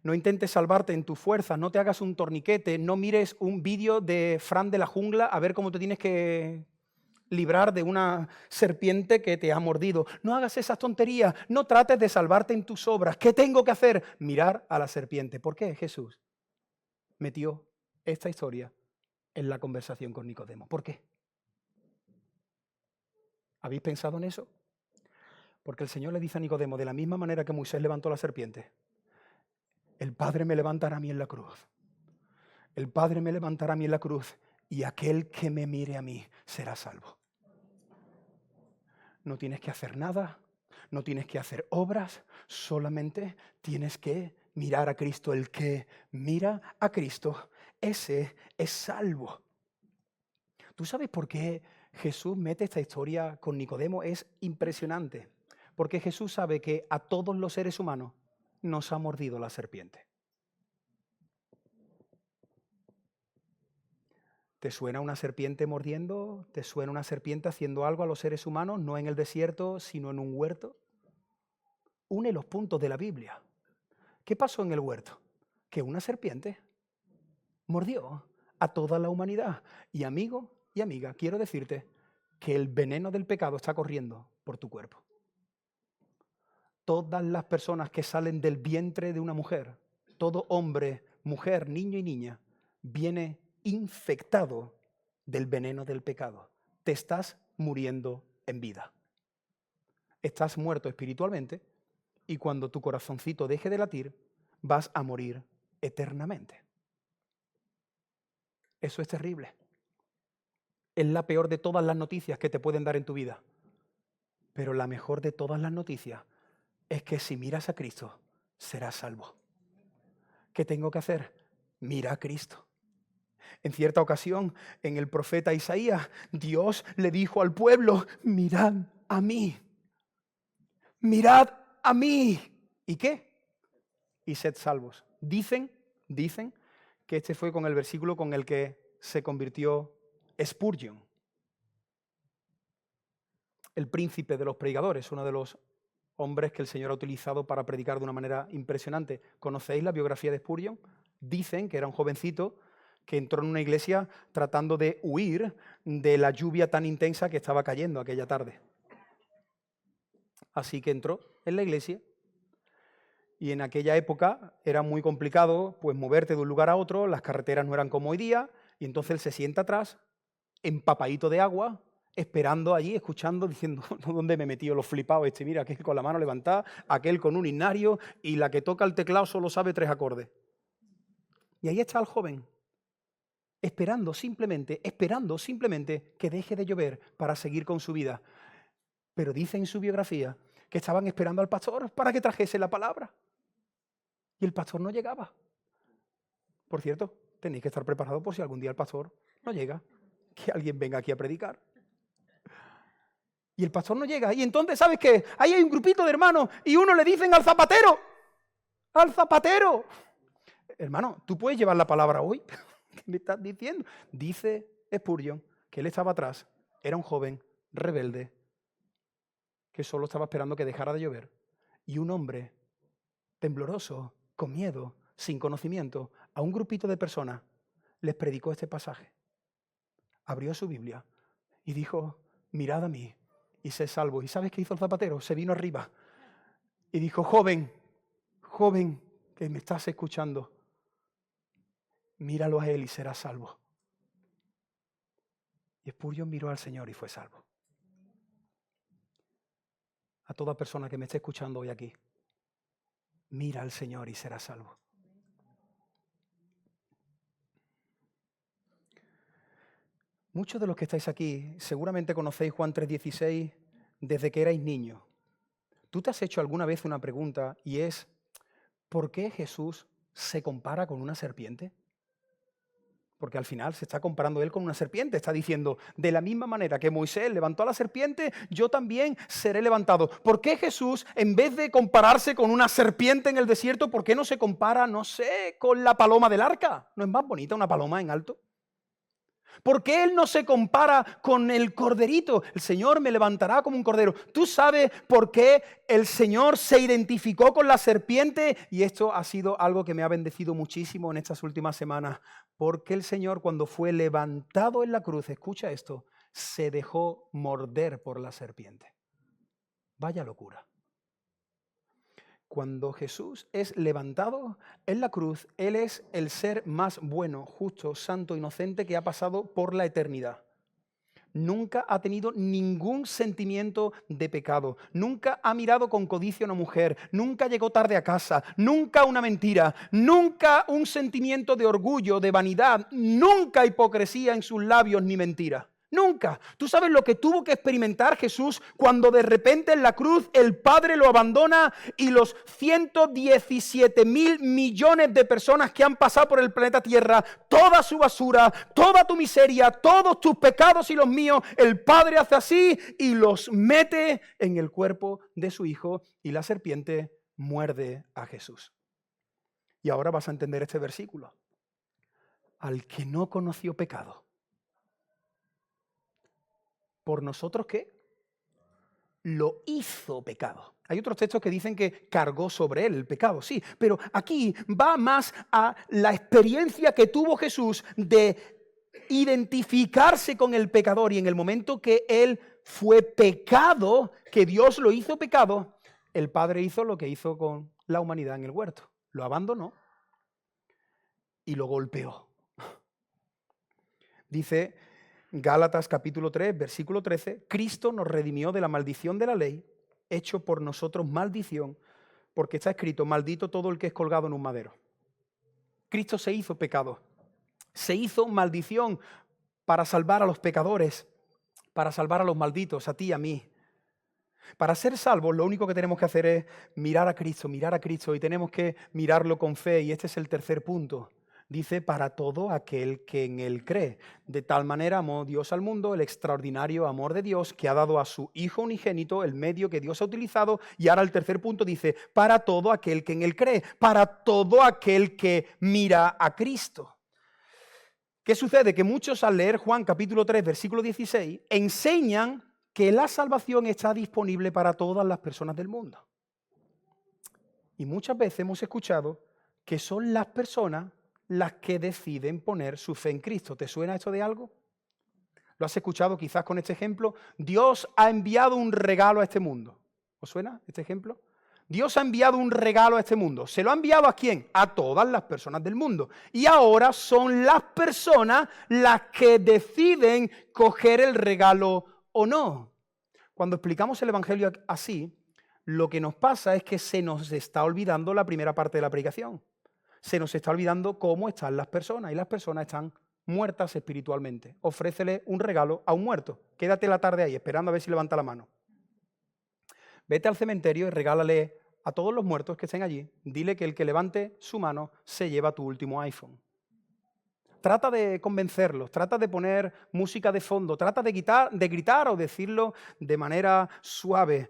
No intentes salvarte en tu fuerza, no te hagas un torniquete, no mires un vídeo de Fran de la jungla a ver cómo te tienes que librar de una serpiente que te ha mordido. No hagas esas tonterías, no trates de salvarte en tus obras. ¿Qué tengo que hacer? Mirar a la serpiente. ¿Por qué Jesús metió esta historia en la conversación con Nicodemo? ¿Por qué? ¿Habéis pensado en eso? Porque el Señor le dice a Nicodemo, de la misma manera que Moisés levantó la serpiente, el Padre me levantará a mí en la cruz. El Padre me levantará a mí en la cruz y aquel que me mire a mí será salvo. No tienes que hacer nada, no tienes que hacer obras, solamente tienes que mirar a Cristo. El que mira a Cristo, ese es salvo. ¿Tú sabes por qué Jesús mete esta historia con Nicodemo? Es impresionante. Porque Jesús sabe que a todos los seres humanos nos ha mordido la serpiente. ¿Te suena una serpiente mordiendo? ¿Te suena una serpiente haciendo algo a los seres humanos? No en el desierto, sino en un huerto. Une los puntos de la Biblia. ¿Qué pasó en el huerto? Que una serpiente mordió a toda la humanidad. Y amigo y amiga, quiero decirte que el veneno del pecado está corriendo por tu cuerpo. Todas las personas que salen del vientre de una mujer, todo hombre, mujer, niño y niña, viene infectado del veneno del pecado. te estás muriendo en vida. Estás muerto espiritualmente y cuando tu corazoncito deje de latir, vas a morir eternamente. Eso es terrible. Es la peor de todas las noticias que te pueden dar en tu vida. Pero la mejor de todas las noticias es que si miras a Cristo, serás salvo. ¿Qué tengo que hacer? Mira a Cristo. En cierta ocasión, en el profeta Isaías, Dios le dijo al pueblo, mirad a mí. Mirad a mí. ¿Y qué? Y sed salvos. Dicen que este fue con el versículo con el que se convirtió Spurgeon, el príncipe de los predicadores, uno de los hombres que el Señor ha utilizado para predicar de una manera impresionante. ¿Conocéis la biografía de Spurgeon? Dicen que era un jovencito que entró en una iglesia tratando de huir de la lluvia tan intensa que estaba cayendo aquella tarde. Así que entró en la iglesia y en aquella época era muy complicado pues moverte de un lugar a otro, las carreteras no eran como hoy día, y entonces él se sienta atrás, empapadito de agua, esperando allí, escuchando, diciendo, ¿dónde me he metido los flipados? Mira, aquel con la mano levantada, aquel con un himnario, y la que toca el teclado solo sabe 3 acordes. Y ahí está el joven, esperando simplemente que deje de llover para seguir con su vida. Pero dice en su biografía que estaban esperando al pastor para que trajese la palabra. Y el pastor no llegaba. Por cierto, tenéis que estar preparados por si algún día el pastor no llega, que alguien venga aquí a predicar. Y el pastor no llega. Y entonces, ¿sabes qué? Ahí hay un grupito de hermanos y uno le dicen al zapatero. ¡Al zapatero! Hermano, ¿tú puedes llevar la palabra hoy? ¿Qué me estás diciendo? Dice Spurgeon que él estaba atrás, era un joven rebelde que solo estaba esperando que dejara de llover. Y un hombre tembloroso, con miedo, sin conocimiento, a un grupito de personas les predicó este pasaje. Abrió su Biblia y dijo, mirad a mí y sed salvos. ¿Y sabes qué hizo el zapatero? Se vino arriba y dijo, joven, que me estás escuchando, míralo a él y serás salvo. Y Spurgeon miró al Señor y fue salvo. A toda persona que me esté escuchando hoy aquí, mira al Señor y serás salvo. Muchos de los que estáis aquí seguramente conocéis Juan 3:16 desde que erais niños. ¿Tú te has hecho alguna vez una pregunta y es, ¿por qué Jesús se compara con una serpiente? Porque al final se está comparando él con una serpiente. Está diciendo, de la misma manera que Moisés levantó a la serpiente, yo también seré levantado. ¿Por qué Jesús, en vez de compararse con una serpiente en el desierto, por qué no se compara, no sé, con la paloma del arca? ¿No es más bonita una paloma en alto? ¿Por qué Él no se compara con el corderito? El Señor me levantará como un cordero. ¿Tú sabes por qué el Señor se identificó con la serpiente? Y esto ha sido algo que me ha bendecido muchísimo en estas últimas semanas. Porque el Señor, cuando fue levantado en la cruz, escucha esto, se dejó morder por la serpiente. Vaya locura. Cuando Jesús es levantado en la cruz, Él es el ser más bueno, justo, santo, inocente que ha pasado por la eternidad. Nunca ha tenido ningún sentimiento de pecado. Nunca ha mirado con codicia a una mujer. Nunca llegó tarde a casa. Nunca una mentira. Nunca un sentimiento de orgullo, de vanidad. Nunca hipocresía en sus labios ni mentira. Nunca. ¿Tú sabes lo que tuvo que experimentar Jesús cuando de repente en la cruz el Padre lo abandona y los 117.000 millones de personas que han pasado por el planeta Tierra, toda su basura, toda tu miseria, todos tus pecados y los míos, el Padre hace así y los mete en el cuerpo de su Hijo y la serpiente muerde a Jesús? Y ahora vas a entender este versículo. Al que no conoció pecado, ¿por nosotros qué? Lo hizo pecado. Hay otros textos que dicen que cargó sobre él el pecado, sí, pero aquí va más a la experiencia que tuvo Jesús de identificarse con el pecador, y en el momento que él fue pecado, que Dios lo hizo pecado, el Padre hizo lo que hizo con la humanidad en el huerto. Lo abandonó y lo golpeó. Dice Gálatas capítulo 3, versículo 13, Cristo nos redimió de la maldición de la ley, hecho por nosotros maldición, porque está escrito, maldito todo el que es colgado en un madero. Cristo se hizo pecado, se hizo maldición para salvar a los pecadores, para salvar a los malditos, a ti y a mí. Para ser salvos, lo único que tenemos que hacer es mirar a Cristo, y tenemos que mirarlo con fe, y este es el tercer punto. Dice, para todo aquel que en Él cree. De tal manera amó Dios al mundo, el extraordinario amor de Dios, que ha dado a su Hijo unigénito, el medio que Dios ha utilizado. Y ahora el tercer punto dice, para todo aquel que en Él cree, para todo aquel que mira a Cristo. ¿Qué sucede? Que muchos al leer Juan capítulo 3, versículo 16, enseñan que la salvación está disponible para todas las personas del mundo. Y muchas veces hemos escuchado que son las personas las que deciden poner su fe en Cristo. ¿Te suena esto de algo? ¿Lo has escuchado quizás con este ejemplo? Dios ha enviado un regalo a este mundo. ¿Os suena este ejemplo? Dios ha enviado un regalo a este mundo. ¿Se lo ha enviado a quién? A todas las personas del mundo. Y ahora son las personas las que deciden coger el regalo o no. Cuando explicamos el Evangelio así, lo que nos pasa es que se nos está olvidando la primera parte de la predicación. Se nos está olvidando cómo están las personas, y las personas están muertas espiritualmente. Ofrécele un regalo a un muerto. Quédate la tarde ahí esperando a ver si levanta la mano. Vete al cementerio y regálale a todos los muertos que estén allí. Dile que el que levante su mano se lleva tu último iPhone. Trata de convencerlos, trata de poner música de fondo, trata de gritar o decirlo de manera suave.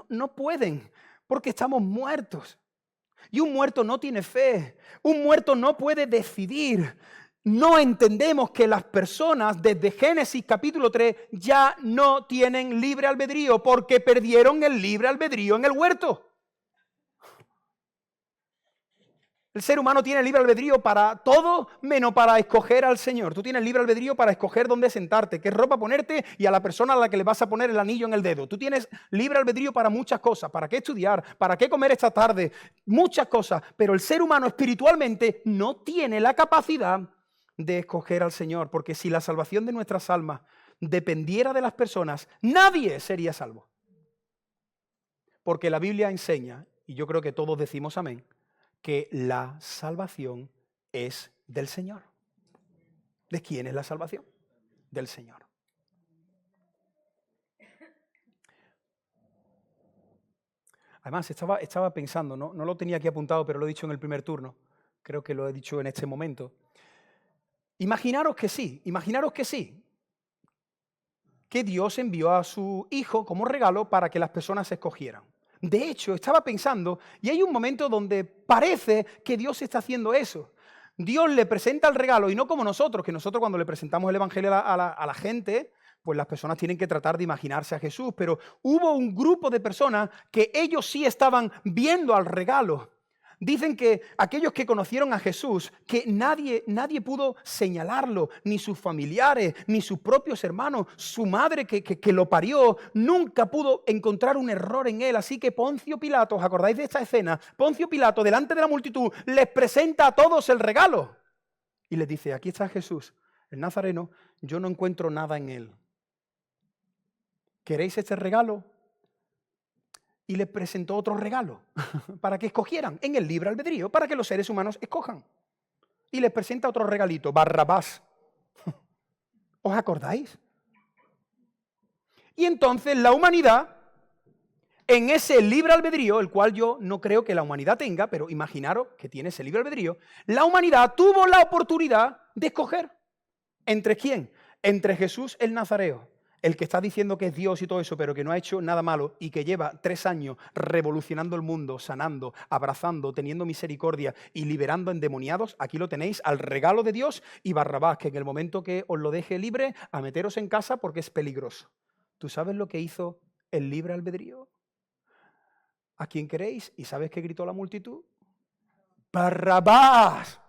No pueden, porque estamos muertos. Y un muerto no tiene fe, un muerto no puede decidir. No entendemos que las personas desde Génesis capítulo 3 ya no tienen libre albedrío porque perdieron el libre albedrío en el huerto. El ser humano tiene libre albedrío para todo menos para escoger al Señor. Tú tienes libre albedrío para escoger dónde sentarte, qué ropa ponerte y a la persona a la que le vas a poner el anillo en el dedo. Tú tienes libre albedrío para muchas cosas, para qué estudiar, para qué comer esta tarde, muchas cosas. Pero el ser humano espiritualmente no tiene la capacidad de escoger al Señor, porque si la salvación de nuestras almas dependiera de las personas, nadie sería salvo. Porque la Biblia enseña, y yo creo que todos decimos amén, que la salvación es del Señor. ¿De quién es la salvación? Del Señor. Además, estaba pensando, no lo tenía aquí apuntado, pero lo he dicho en el primer turno. Creo que lo he dicho en este momento. Imaginaros que sí, que Dios envió a su Hijo como regalo para que las personas se escogieran. De hecho, estaba pensando, y hay un momento donde parece que Dios está haciendo eso. Dios le presenta el regalo, y no como nosotros, que nosotros cuando le presentamos el Evangelio a la gente, pues las personas tienen que tratar de imaginarse a Jesús, pero hubo un grupo de personas que ellos sí estaban viendo al regalo. Dicen que aquellos que conocieron a Jesús, que nadie pudo señalarlo, ni sus familiares, ni sus propios hermanos, su madre que lo parió, nunca pudo encontrar un error en él. Así que Poncio Pilato, ¿os acordáis de esta escena? Poncio Pilato, delante de la multitud, les presenta a todos el regalo. Y les dice, aquí está Jesús, el Nazareno, yo no encuentro nada en él. ¿Queréis este regalo? Y les presentó otro regalo para que escogieran en el libre albedrío, para que los seres humanos escojan. Y les presenta otro regalito, Barrabás. ¿Os acordáis? Y entonces la humanidad, en ese libre albedrío, el cual yo no creo que la humanidad tenga, pero imaginaros que tiene ese libre albedrío, la humanidad tuvo la oportunidad de escoger. ¿Entre quién? Entre Jesús el Nazareo, el que está diciendo que es Dios y todo eso, pero que no ha hecho nada malo y que lleva 3 años revolucionando el mundo, sanando, abrazando, teniendo misericordia y liberando endemoniados. Aquí lo tenéis, al regalo de Dios, y Barrabás, que en el momento que os lo deje libre, a meteros en casa porque es peligroso. ¿Tú sabes lo que hizo el libre albedrío? ¿A quién queréis? ¿Y sabes qué gritó la multitud? ¡Barrabás!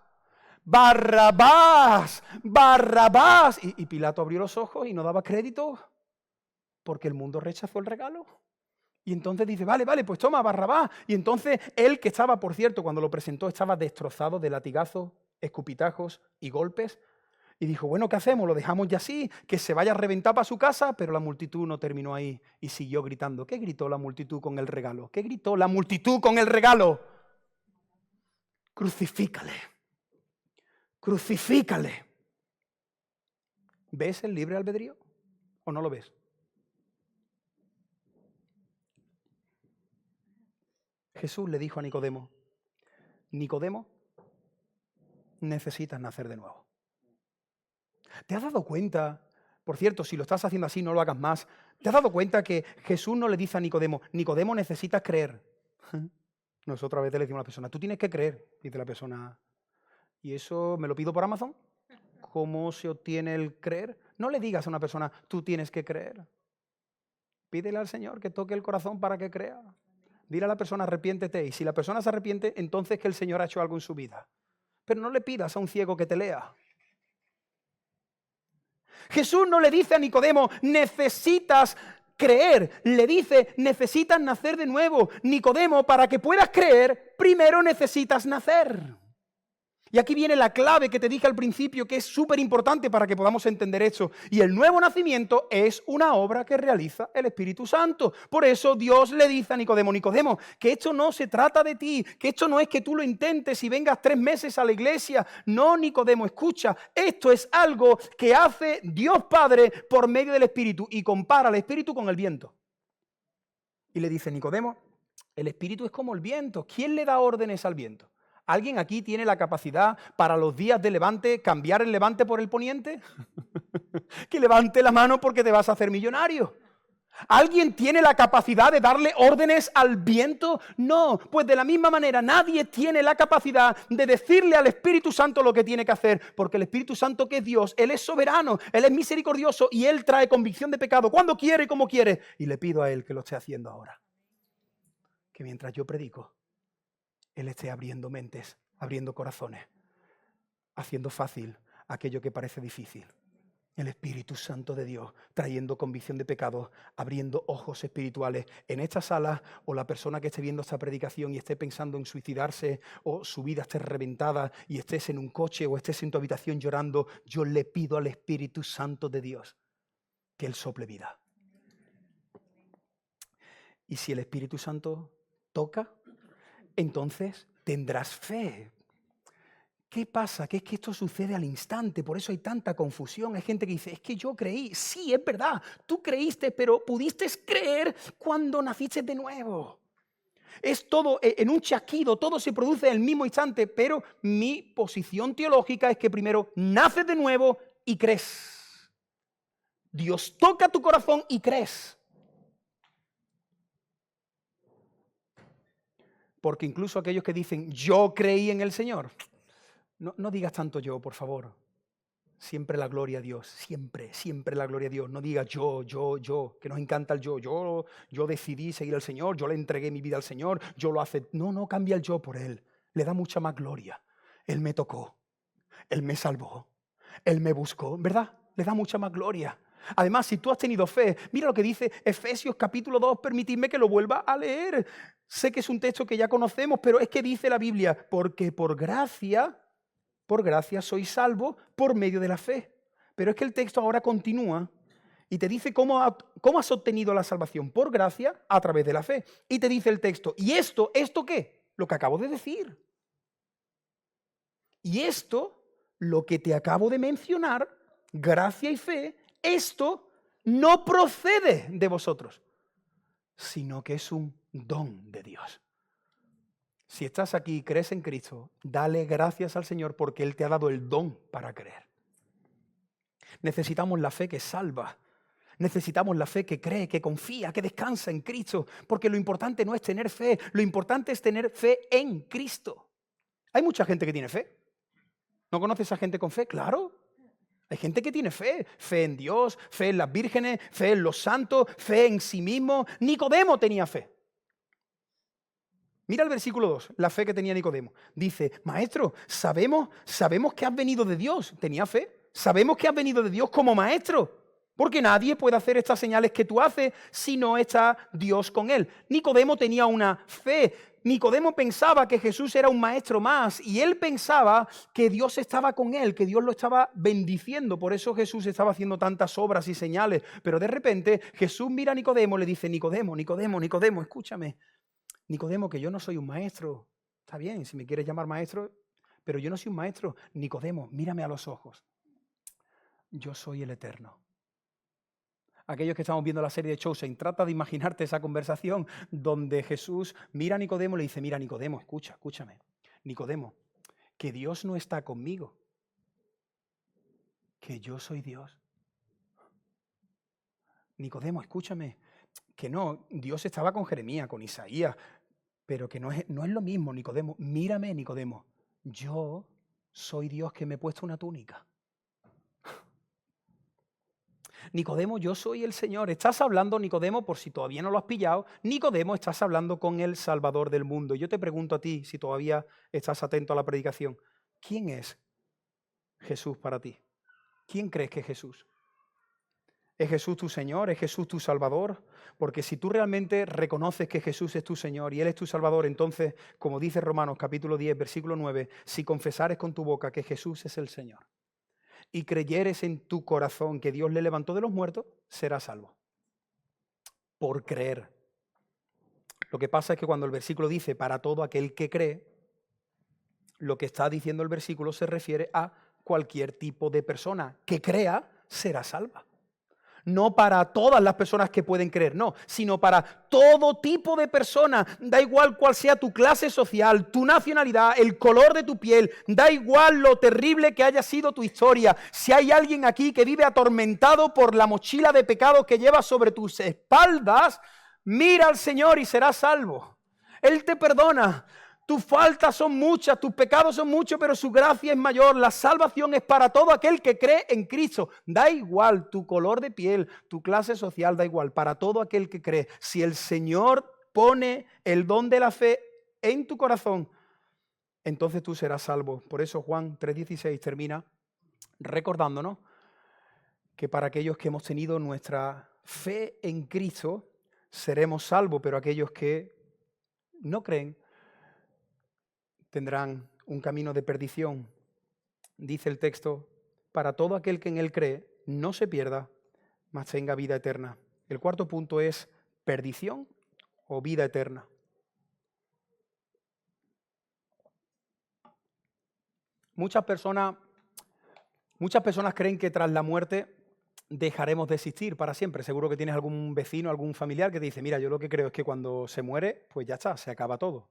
¡Barrabás! ¡Barrabás! Y Pilato abrió los ojos y no daba crédito porque el mundo rechazó el regalo. Y entonces dice, vale, pues toma, Barrabás. Y entonces él, que estaba, por cierto, cuando lo presentó, estaba destrozado de latigazos, escupitajos y golpes. Y dijo, bueno, ¿qué hacemos? Lo dejamos ya así, que se vaya a reventar para su casa, pero la multitud no terminó ahí y siguió gritando. ¿Qué gritó la multitud con el regalo? ¿Qué gritó la multitud con el regalo? Crucifícale, crucifícale. ¿Ves el libre albedrío o no lo ves? Jesús le dijo a Nicodemo, Nicodemo, necesitas nacer de nuevo. ¿Te has dado cuenta? Por cierto, si lo estás haciendo así, no lo hagas más. ¿Te has dado cuenta que Jesús no le dice a Nicodemo, Nicodemo, necesitas creer? Nosotros a veces le decimos a la persona, tú tienes que creer, dice la persona. ¿Y eso me lo pido por Amazon? ¿Cómo se obtiene el creer? No le digas a una persona, tú tienes que creer. Pídele al Señor que toque el corazón para que crea. Dile a la persona, arrepiéntete. Y si la persona se arrepiente, entonces que el Señor ha hecho algo en su vida. Pero no le pidas a un ciego que te lea. Jesús no le dice a Nicodemo, necesitas creer. Le dice, necesitas nacer de nuevo. Nicodemo, para que puedas creer, primero necesitas nacer. Y aquí viene la clave que te dije al principio, que es súper importante para que podamos entender eso. Y el nuevo nacimiento es una obra que realiza el Espíritu Santo. Por eso Dios le dice a Nicodemo, Nicodemo, que esto no se trata de ti, que esto no es que tú lo intentes y vengas 3 meses a la iglesia. No, Nicodemo, escucha, esto es algo que hace Dios Padre por medio del Espíritu y compara el Espíritu con el viento. Y le dice, Nicodemo, el Espíritu es como el viento. ¿Quién le da órdenes al viento? ¿Alguien aquí tiene la capacidad para los días de levante cambiar el levante por el poniente? Que levante la mano porque te vas a hacer millonario. ¿Alguien tiene la capacidad de darle órdenes al viento? No, pues de la misma manera nadie tiene la capacidad de decirle al Espíritu Santo lo que tiene que hacer, porque el Espíritu Santo, que es Dios, Él es soberano, Él es misericordioso y Él trae convicción de pecado cuando quiere y como quiere. Y le pido a Él que lo esté haciendo ahora. Que mientras yo predico, Él esté abriendo mentes, abriendo corazones, haciendo fácil aquello que parece difícil. El Espíritu Santo de Dios trayendo convicción de pecados, abriendo ojos espirituales en esta sala, o la persona que esté viendo esta predicación y esté pensando en suicidarse, o su vida esté reventada y estés en un coche o estés en tu habitación llorando, yo le pido al Espíritu Santo de Dios que Él sople vida. Y si el Espíritu Santo toca, entonces tendrás fe. ¿Qué pasa? Que es que esto sucede al instante, por eso hay tanta confusión. Hay gente que dice, es que yo creí. Sí, es verdad, tú creíste, pero pudiste creer cuando naciste de nuevo. Es todo en un chasquido, todo se produce en el mismo instante, pero mi posición teológica es que primero naces de nuevo y crees. Dios toca tu corazón y crees. Porque incluso aquellos que dicen, yo creí en el Señor, no digas tanto yo, por favor. Siempre la gloria a Dios, siempre, siempre la gloria a Dios. No digas yo, que nos encanta el yo. Yo decidí seguir al Señor, yo le entregué mi vida al Señor, yo lo acepté. No, cambia el yo por Él. Le da mucha más gloria. Él me tocó, Él me salvó, Él me buscó, ¿verdad? Le da mucha más gloria. Además, si tú has tenido fe, mira lo que dice Efesios capítulo 2, permitidme que lo vuelva a leer. Sé que es un texto que ya conocemos, pero es que dice la Biblia, porque por gracia sois salvos por medio de la fe. Pero es que el texto ahora continúa y te dice cómo has obtenido la salvación por gracia a través de la fe. Y te dice el texto, ¿y esto qué? Lo que acabo de decir. Y esto, lo que te acabo de mencionar, gracia y fe, esto no procede de vosotros, sino que es un don de Dios. Si estás aquí y crees en Cristo, dale gracias al Señor porque Él te ha dado el don para creer. Necesitamos la fe que salva. Necesitamos la fe que cree, que confía, que descansa en Cristo. Porque lo importante no es tener fe, lo importante es tener fe en Cristo. Hay mucha gente que tiene fe. ¿No conoces a gente con fe? Claro. Hay gente que tiene fe. Fe en Dios, fe en las vírgenes, fe en los santos, fe en sí mismo. Nicodemo tenía fe. Mira el versículo 2, la fe que tenía Nicodemo. Dice, maestro, sabemos que has venido de Dios. Tenía fe. Sabemos que has venido de Dios como maestro. Porque nadie puede hacer estas señales que tú haces si no está Dios con él. Nicodemo tenía una fe. Nicodemo pensaba que Jesús era un maestro más y él pensaba que Dios estaba con él, que Dios lo estaba bendiciendo. Por eso Jesús estaba haciendo tantas obras y señales. Pero de repente Jesús mira a Nicodemo y le dice, Nicodemo, escúchame. Nicodemo, que yo no soy un maestro. Está bien, si me quieres llamar maestro, pero yo no soy un maestro. Nicodemo, mírame a los ojos. Yo soy el Eterno. Aquellos que estamos viendo la serie de Chosen, trata de imaginarte esa conversación donde Jesús mira a Nicodemo y le dice, mira Nicodemo, escúchame. Nicodemo, que Dios no está conmigo, que yo soy Dios. Nicodemo, escúchame, que no, Dios estaba con Jeremías, con Isaías, pero que no es lo mismo, Nicodemo. Mírame, Nicodemo, yo soy Dios que me he puesto una túnica. Nicodemo, yo soy el Señor. Estás hablando, Nicodemo, por si todavía no lo has pillado, Nicodemo, estás hablando con el Salvador del mundo. Yo te pregunto a ti, si todavía estás atento a la predicación, ¿quién es Jesús para ti? ¿Quién crees que es Jesús? ¿Es Jesús tu Señor? ¿Es Jesús tu Salvador? Porque si tú realmente reconoces que Jesús es tu Señor y Él es tu Salvador, entonces, como dice Romanos capítulo 10, versículo 9, si confesares con tu boca que Jesús es el Señor y creyeres en tu corazón que Dios le levantó de los muertos, serás salvo. Por creer. Lo que pasa es que cuando el versículo dice para todo aquel que cree, lo que está diciendo el versículo se refiere a cualquier tipo de persona que crea será salva. No para todas las personas que pueden creer, no, sino para todo tipo de personas. Da igual cuál sea tu clase social, tu nacionalidad, el color de tu piel, da igual lo terrible que haya sido tu historia. Si hay alguien aquí que vive atormentado por la mochila de pecado que llevas sobre tus espaldas, mira al Señor y serás salvo. Él te perdona. Tus faltas son muchas, tus pecados son muchos, pero su gracia es mayor. La salvación es para todo aquel que cree en Cristo. Da igual tu color de piel, tu clase social, da igual. Para todo aquel que cree. Si el Señor pone el don de la fe en tu corazón, entonces tú serás salvo. Por eso Juan 3:16 termina recordándonos que para aquellos que hemos tenido nuestra fe en Cristo, seremos salvos, pero aquellos que no creen, tendrán un camino de perdición. Dice el texto, para todo aquel que en él cree, no se pierda, mas tenga vida eterna. El cuarto punto es perdición o vida eterna. Muchas personas creen que tras la muerte dejaremos de existir para siempre. Seguro que tienes algún vecino, algún familiar que te dice, mira, yo lo que creo es que cuando se muere, pues ya está, se acaba todo.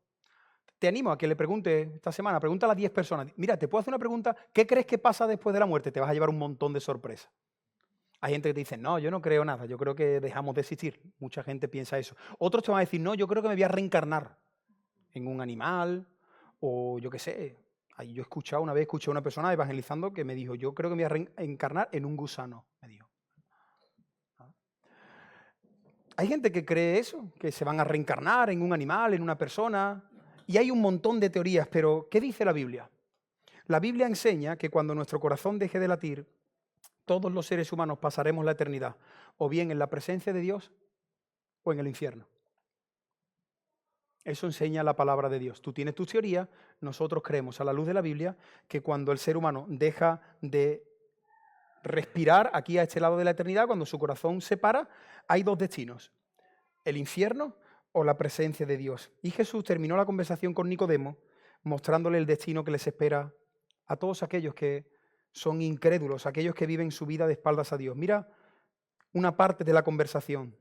Te animo a que le pregunte esta semana, pregunta a las 10 personas. Mira, te puedo hacer una pregunta, ¿qué crees que pasa después de la muerte? Te vas a llevar un montón de sorpresas. Hay gente que te dice, no, yo no creo nada, yo creo que dejamos de existir. Mucha gente piensa eso. Otros te van a decir, no, yo creo que me voy a reencarnar en un animal o yo qué sé. Yo escuché una a una persona evangelizando que me dijo, yo creo que me voy a reencarnar en un gusano, me dijo. Hay gente que cree eso, que se van a reencarnar en un animal, en una persona. Y hay un montón de teorías, pero ¿qué dice la Biblia? La Biblia enseña que cuando nuestro corazón deje de latir, todos los seres humanos pasaremos la eternidad, o bien en la presencia de Dios o en el infierno. Eso enseña la palabra de Dios. Tú tienes tu teoría, nosotros creemos a la luz de la Biblia que cuando el ser humano deja de respirar aquí a este lado de la eternidad, cuando su corazón se para, hay dos destinos, el infierno o la presencia de Dios. Y Jesús terminó la conversación con Nicodemo mostrándole el destino que les espera a todos aquellos que son incrédulos, aquellos que viven su vida de espaldas a Dios. Mira una parte de la conversación.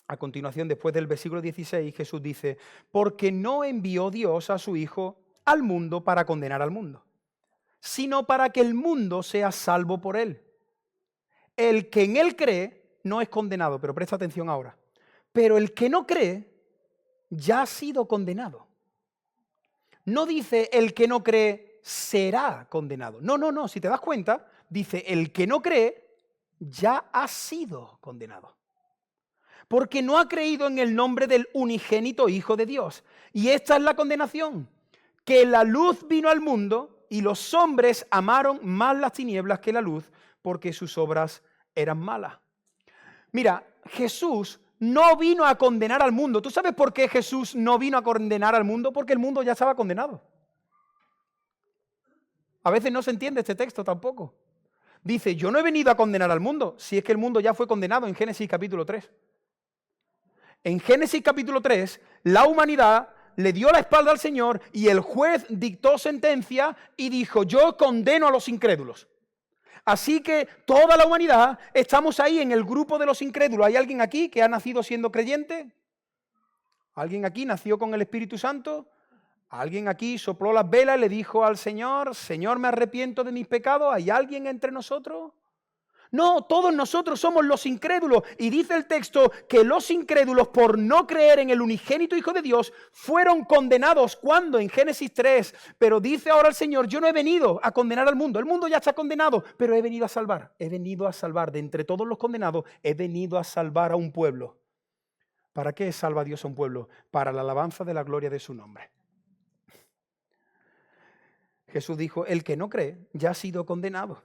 A continuación, después del versículo 16, Jesús dice, porque no envió Dios a su Hijo al mundo para condenar al mundo, sino para que el mundo sea salvo por él. El que en él cree no es condenado, pero presta atención ahora. Pero el que no cree ya ha sido condenado. No dice el que no cree será condenado. No, si te das cuenta, dice el que no cree ya ha sido condenado. Porque no ha creído en el nombre del unigénito Hijo de Dios. Y esta es la condenación, que la luz vino al mundo y los hombres amaron más las tinieblas que la luz porque sus obras eran malas. Mira, Jesús no vino a condenar al mundo. ¿Tú sabes por qué Jesús no vino a condenar al mundo? Porque el mundo ya estaba condenado. A veces no se entiende este texto tampoco. Dice, yo no he venido a condenar al mundo, si es que el mundo ya fue condenado en Génesis capítulo 3. En Génesis capítulo 3, la humanidad le dio la espalda al Señor y el juez dictó sentencia y dijo, yo condeno a los incrédulos. Así que toda la humanidad estamos ahí en el grupo de los incrédulos. ¿Hay alguien aquí que ha nacido siendo creyente? ¿Alguien aquí nació con el Espíritu Santo? ¿Alguien aquí sopló las velas y le dijo al Señor, Señor, me arrepiento de mis pecados? ¿Hay alguien entre nosotros? No, todos nosotros somos los incrédulos. Y dice el texto que los incrédulos, por no creer en el unigénito Hijo de Dios, fueron condenados. ¿Cuándo? En Génesis 3. Pero dice ahora el Señor, yo no he venido a condenar al mundo. El mundo ya está condenado, pero he venido a salvar. He venido a salvar. De entre todos los condenados, he venido a salvar a un pueblo. ¿Para qué salva Dios a un pueblo? Para la alabanza de la gloria de su nombre. Jesús dijo, el que no cree ya ha sido condenado.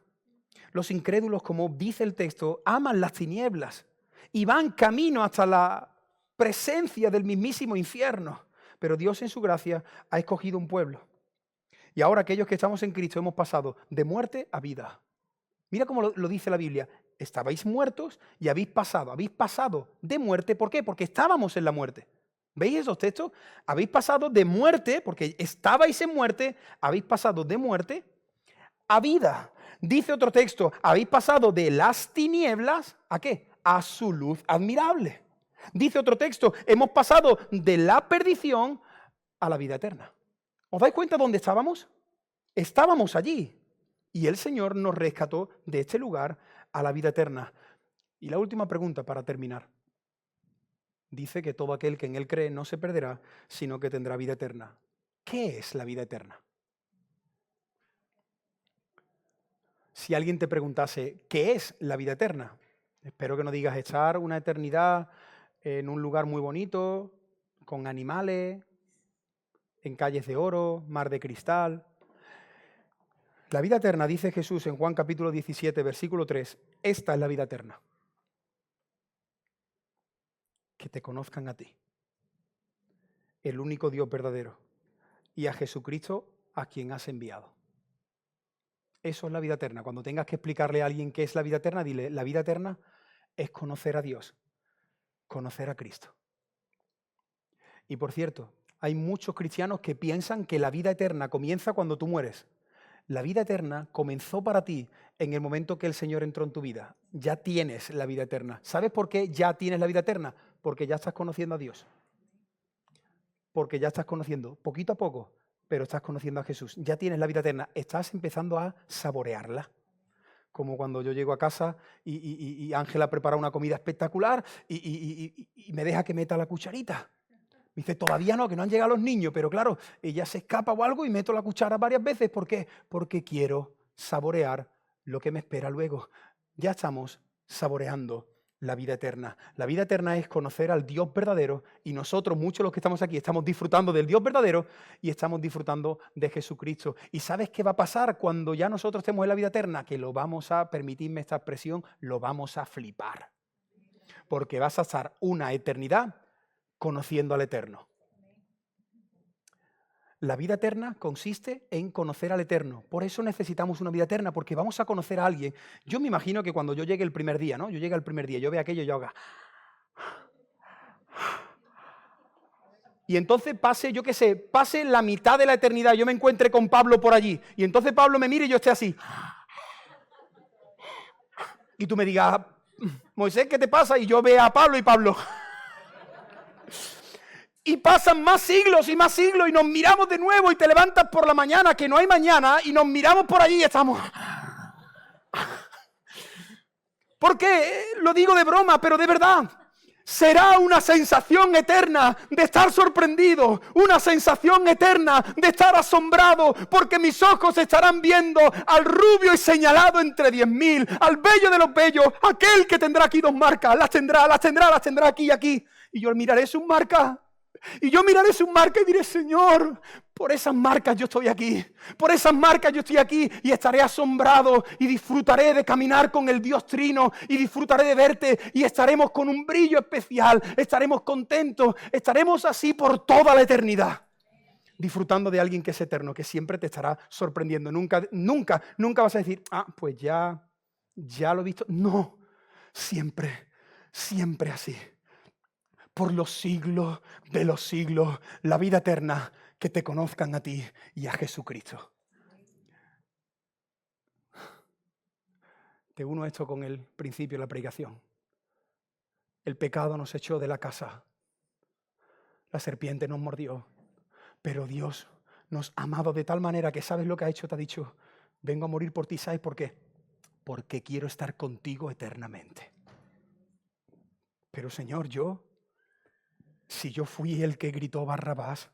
Los incrédulos, como dice el texto, aman las tinieblas y van camino hasta la presencia del mismísimo infierno. Pero Dios en su gracia ha escogido un pueblo. Y ahora aquellos que estamos en Cristo hemos pasado de muerte a vida. Mira cómo lo dice la Biblia. Estabais muertos y habéis pasado de muerte. ¿Por qué? Porque estábamos en la muerte. ¿Veis esos textos? Habéis pasado de muerte, porque estabais en muerte, habéis pasado de muerte a vida. Dice otro texto, habéis pasado de las tinieblas, ¿a qué? A su luz admirable. Dice otro texto, hemos pasado de la perdición a la vida eterna. ¿Os dais cuenta dónde estábamos? Estábamos allí. Y el Señor nos rescató de este lugar a la vida eterna. Y la última pregunta para terminar. Dice que todo aquel que en Él cree no se perderá, sino que tendrá vida eterna. ¿Qué es la vida eterna? Si alguien te preguntase, ¿qué es la vida eterna? Espero que no digas estar una eternidad en un lugar muy bonito, con animales, en calles de oro, mar de cristal. La vida eterna, dice Jesús en Juan capítulo 17, versículo 3, esta es la vida eterna. Que te conozcan a ti, el único Dios verdadero, y a Jesucristo a quien has enviado. Eso es la vida eterna. Cuando tengas que explicarle a alguien qué es la vida eterna, dile, la vida eterna es conocer a Dios, conocer a Cristo. Y por cierto, hay muchos cristianos que piensan que la vida eterna comienza cuando tú mueres. La vida eterna comenzó para ti en el momento que el Señor entró en tu vida. Ya tienes la vida eterna. ¿Sabes por qué ya tienes la vida eterna? Porque ya estás conociendo a Dios. Porque ya estás conociendo, poquito a poco, pero estás conociendo a Jesús. Ya tienes la vida eterna. Estás empezando a saborearla. Como cuando yo llego a casa y Ángela prepara una comida espectacular y me deja que meta la cucharita. Me dice, todavía no, que no han llegado los niños, pero claro, ella se escapa o algo y meto la cuchara varias veces. ¿Por qué? Porque quiero saborear lo que me espera luego. Ya estamos saboreando la vida eterna. La vida eterna es conocer al Dios verdadero y nosotros, muchos de los que estamos aquí, estamos disfrutando del Dios verdadero y estamos disfrutando de Jesucristo. ¿Y sabes qué va a pasar cuando ya nosotros estemos en la vida eterna? Que lo vamos a, permitirme esta expresión, lo vamos a flipar. Porque vas a estar una eternidad conociendo al Eterno. La vida eterna consiste en conocer al Eterno. Por eso necesitamos una vida eterna, porque vamos a conocer a alguien. Yo me imagino que cuando yo llegue el primer día, ¿no? Yo llegue el primer día, yo veo aquello y yo haga. Y entonces pase, yo qué sé, pase la mitad de la eternidad, yo me encuentre con Pablo por allí. Y entonces Pablo me mire y yo esté así. Y tú me digas, Moisés, ¿qué te pasa? Y yo vea a Pablo y Pablo. Y pasan más siglos y nos miramos de nuevo y te levantas por la mañana, que no hay mañana, y nos miramos por allí y estamos... ¿Por qué? Lo digo de broma, pero de verdad. Será una sensación eterna de estar sorprendido, una sensación eterna de estar asombrado, porque mis ojos estarán viendo al rubio y señalado entre 10.000, al bello de los bellos, aquel que tendrá aquí 2 marcas, las tendrá aquí y aquí. Y yo al mirar sus marcas, Y yo miraré sus marcas y diré, Señor, por esas marcas yo estoy aquí. Por esas marcas yo estoy aquí y estaré asombrado y disfrutaré de caminar con el Dios Trino y disfrutaré de verte y estaremos con un brillo especial. Estaremos contentos, estaremos así por toda la eternidad. Disfrutando de alguien que es eterno, que siempre te estará sorprendiendo. Nunca vas a decir, pues ya lo he visto. No, siempre así. Por los siglos de los siglos, la vida eterna, que te conozcan a ti y a Jesucristo. Te uno esto con el principio de la predicación. El pecado nos echó de la casa. La serpiente nos mordió. Pero Dios nos ha amado de tal manera que ¿sabes lo que ha hecho? Te ha dicho, vengo a morir por ti. ¿Sabes por qué? Porque quiero estar contigo eternamente. Pero Señor, si yo fui el que gritó Barrabás,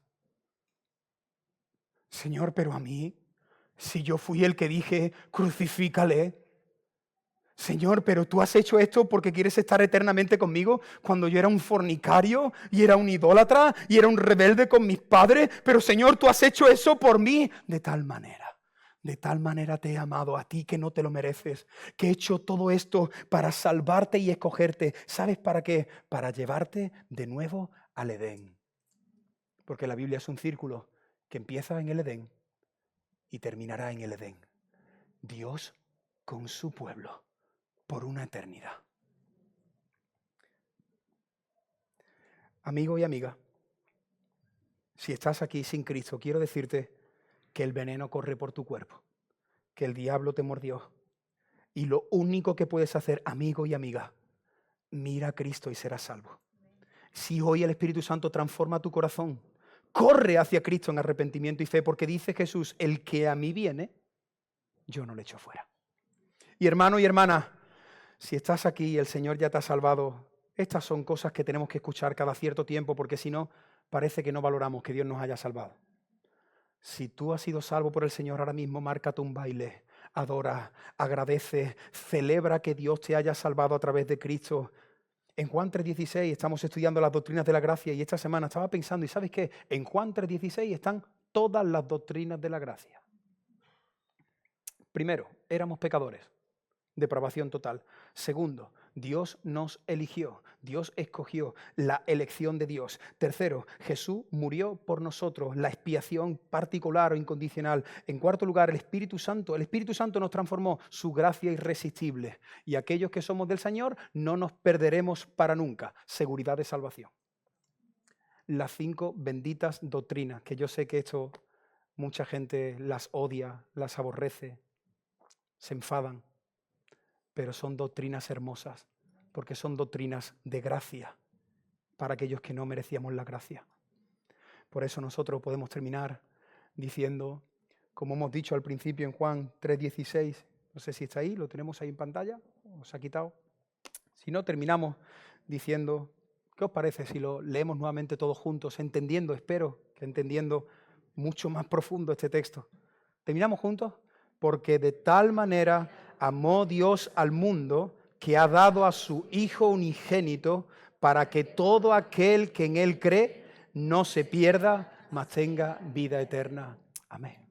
Señor, pero a mí, si yo fui el que dije, crucifícale, Señor, pero tú has hecho esto porque quieres estar eternamente conmigo cuando yo era un fornicario y era un idólatra y era un rebelde con mis padres, pero Señor, tú has hecho eso por mí de tal manera te he amado a ti que no te lo mereces, que he hecho todo esto para salvarte y escogerte. ¿Sabes para qué? Para llevarte de nuevo al Edén. Porque la Biblia es un círculo que empieza en el Edén y terminará en el Edén. Dios con su pueblo por una eternidad. Amigo y amiga, si estás aquí sin Cristo, quiero decirte que el veneno corre por tu cuerpo, que el diablo te mordió. Y lo único que puedes hacer, amigo y amiga, mira a Cristo y serás salvo. Si hoy el Espíritu Santo transforma tu corazón, corre hacia Cristo en arrepentimiento y fe, porque dice Jesús, el que a mí viene, yo no le echo fuera. Y hermano y hermana, si estás aquí y el Señor ya te ha salvado, estas son cosas que tenemos que escuchar cada cierto tiempo, porque si no, parece que no valoramos que Dios nos haya salvado. Si tú has sido salvo por el Señor ahora mismo, márcate un baile, adora, agradece, celebra que Dios te haya salvado a través de Cristo. En Juan 3:16 estamos estudiando las doctrinas de la gracia y esta semana estaba pensando, ¿y sabes qué? En Juan 3:16 están todas las doctrinas de la gracia. Primero, éramos pecadores, depravación total. Segundo, Dios nos eligió, Dios escogió, la elección de Dios. Tercero, Jesús murió por nosotros, la expiación particular o incondicional. En cuarto lugar, el Espíritu Santo nos transformó, su gracia irresistible. Y aquellos que somos del Señor no nos perderemos para nunca, seguridad de salvación. Las 5 benditas doctrinas, que yo sé que esto mucha gente las odia, las aborrece, se enfadan. Pero son doctrinas hermosas, porque son doctrinas de gracia para aquellos que no merecíamos la gracia. Por eso nosotros podemos terminar diciendo, como hemos dicho al principio en Juan 3:16, no sé si está ahí, lo tenemos ahí en pantalla, o se ha quitado. Si no, terminamos diciendo, ¿qué os parece si lo leemos nuevamente todos juntos, entendiendo, espero que entendiendo mucho más profundo este texto? ¿Terminamos juntos? Porque de tal manera amó Dios al mundo que ha dado a su Hijo unigénito para que todo aquel que en Él cree no se pierda, mas tenga vida eterna. Amén.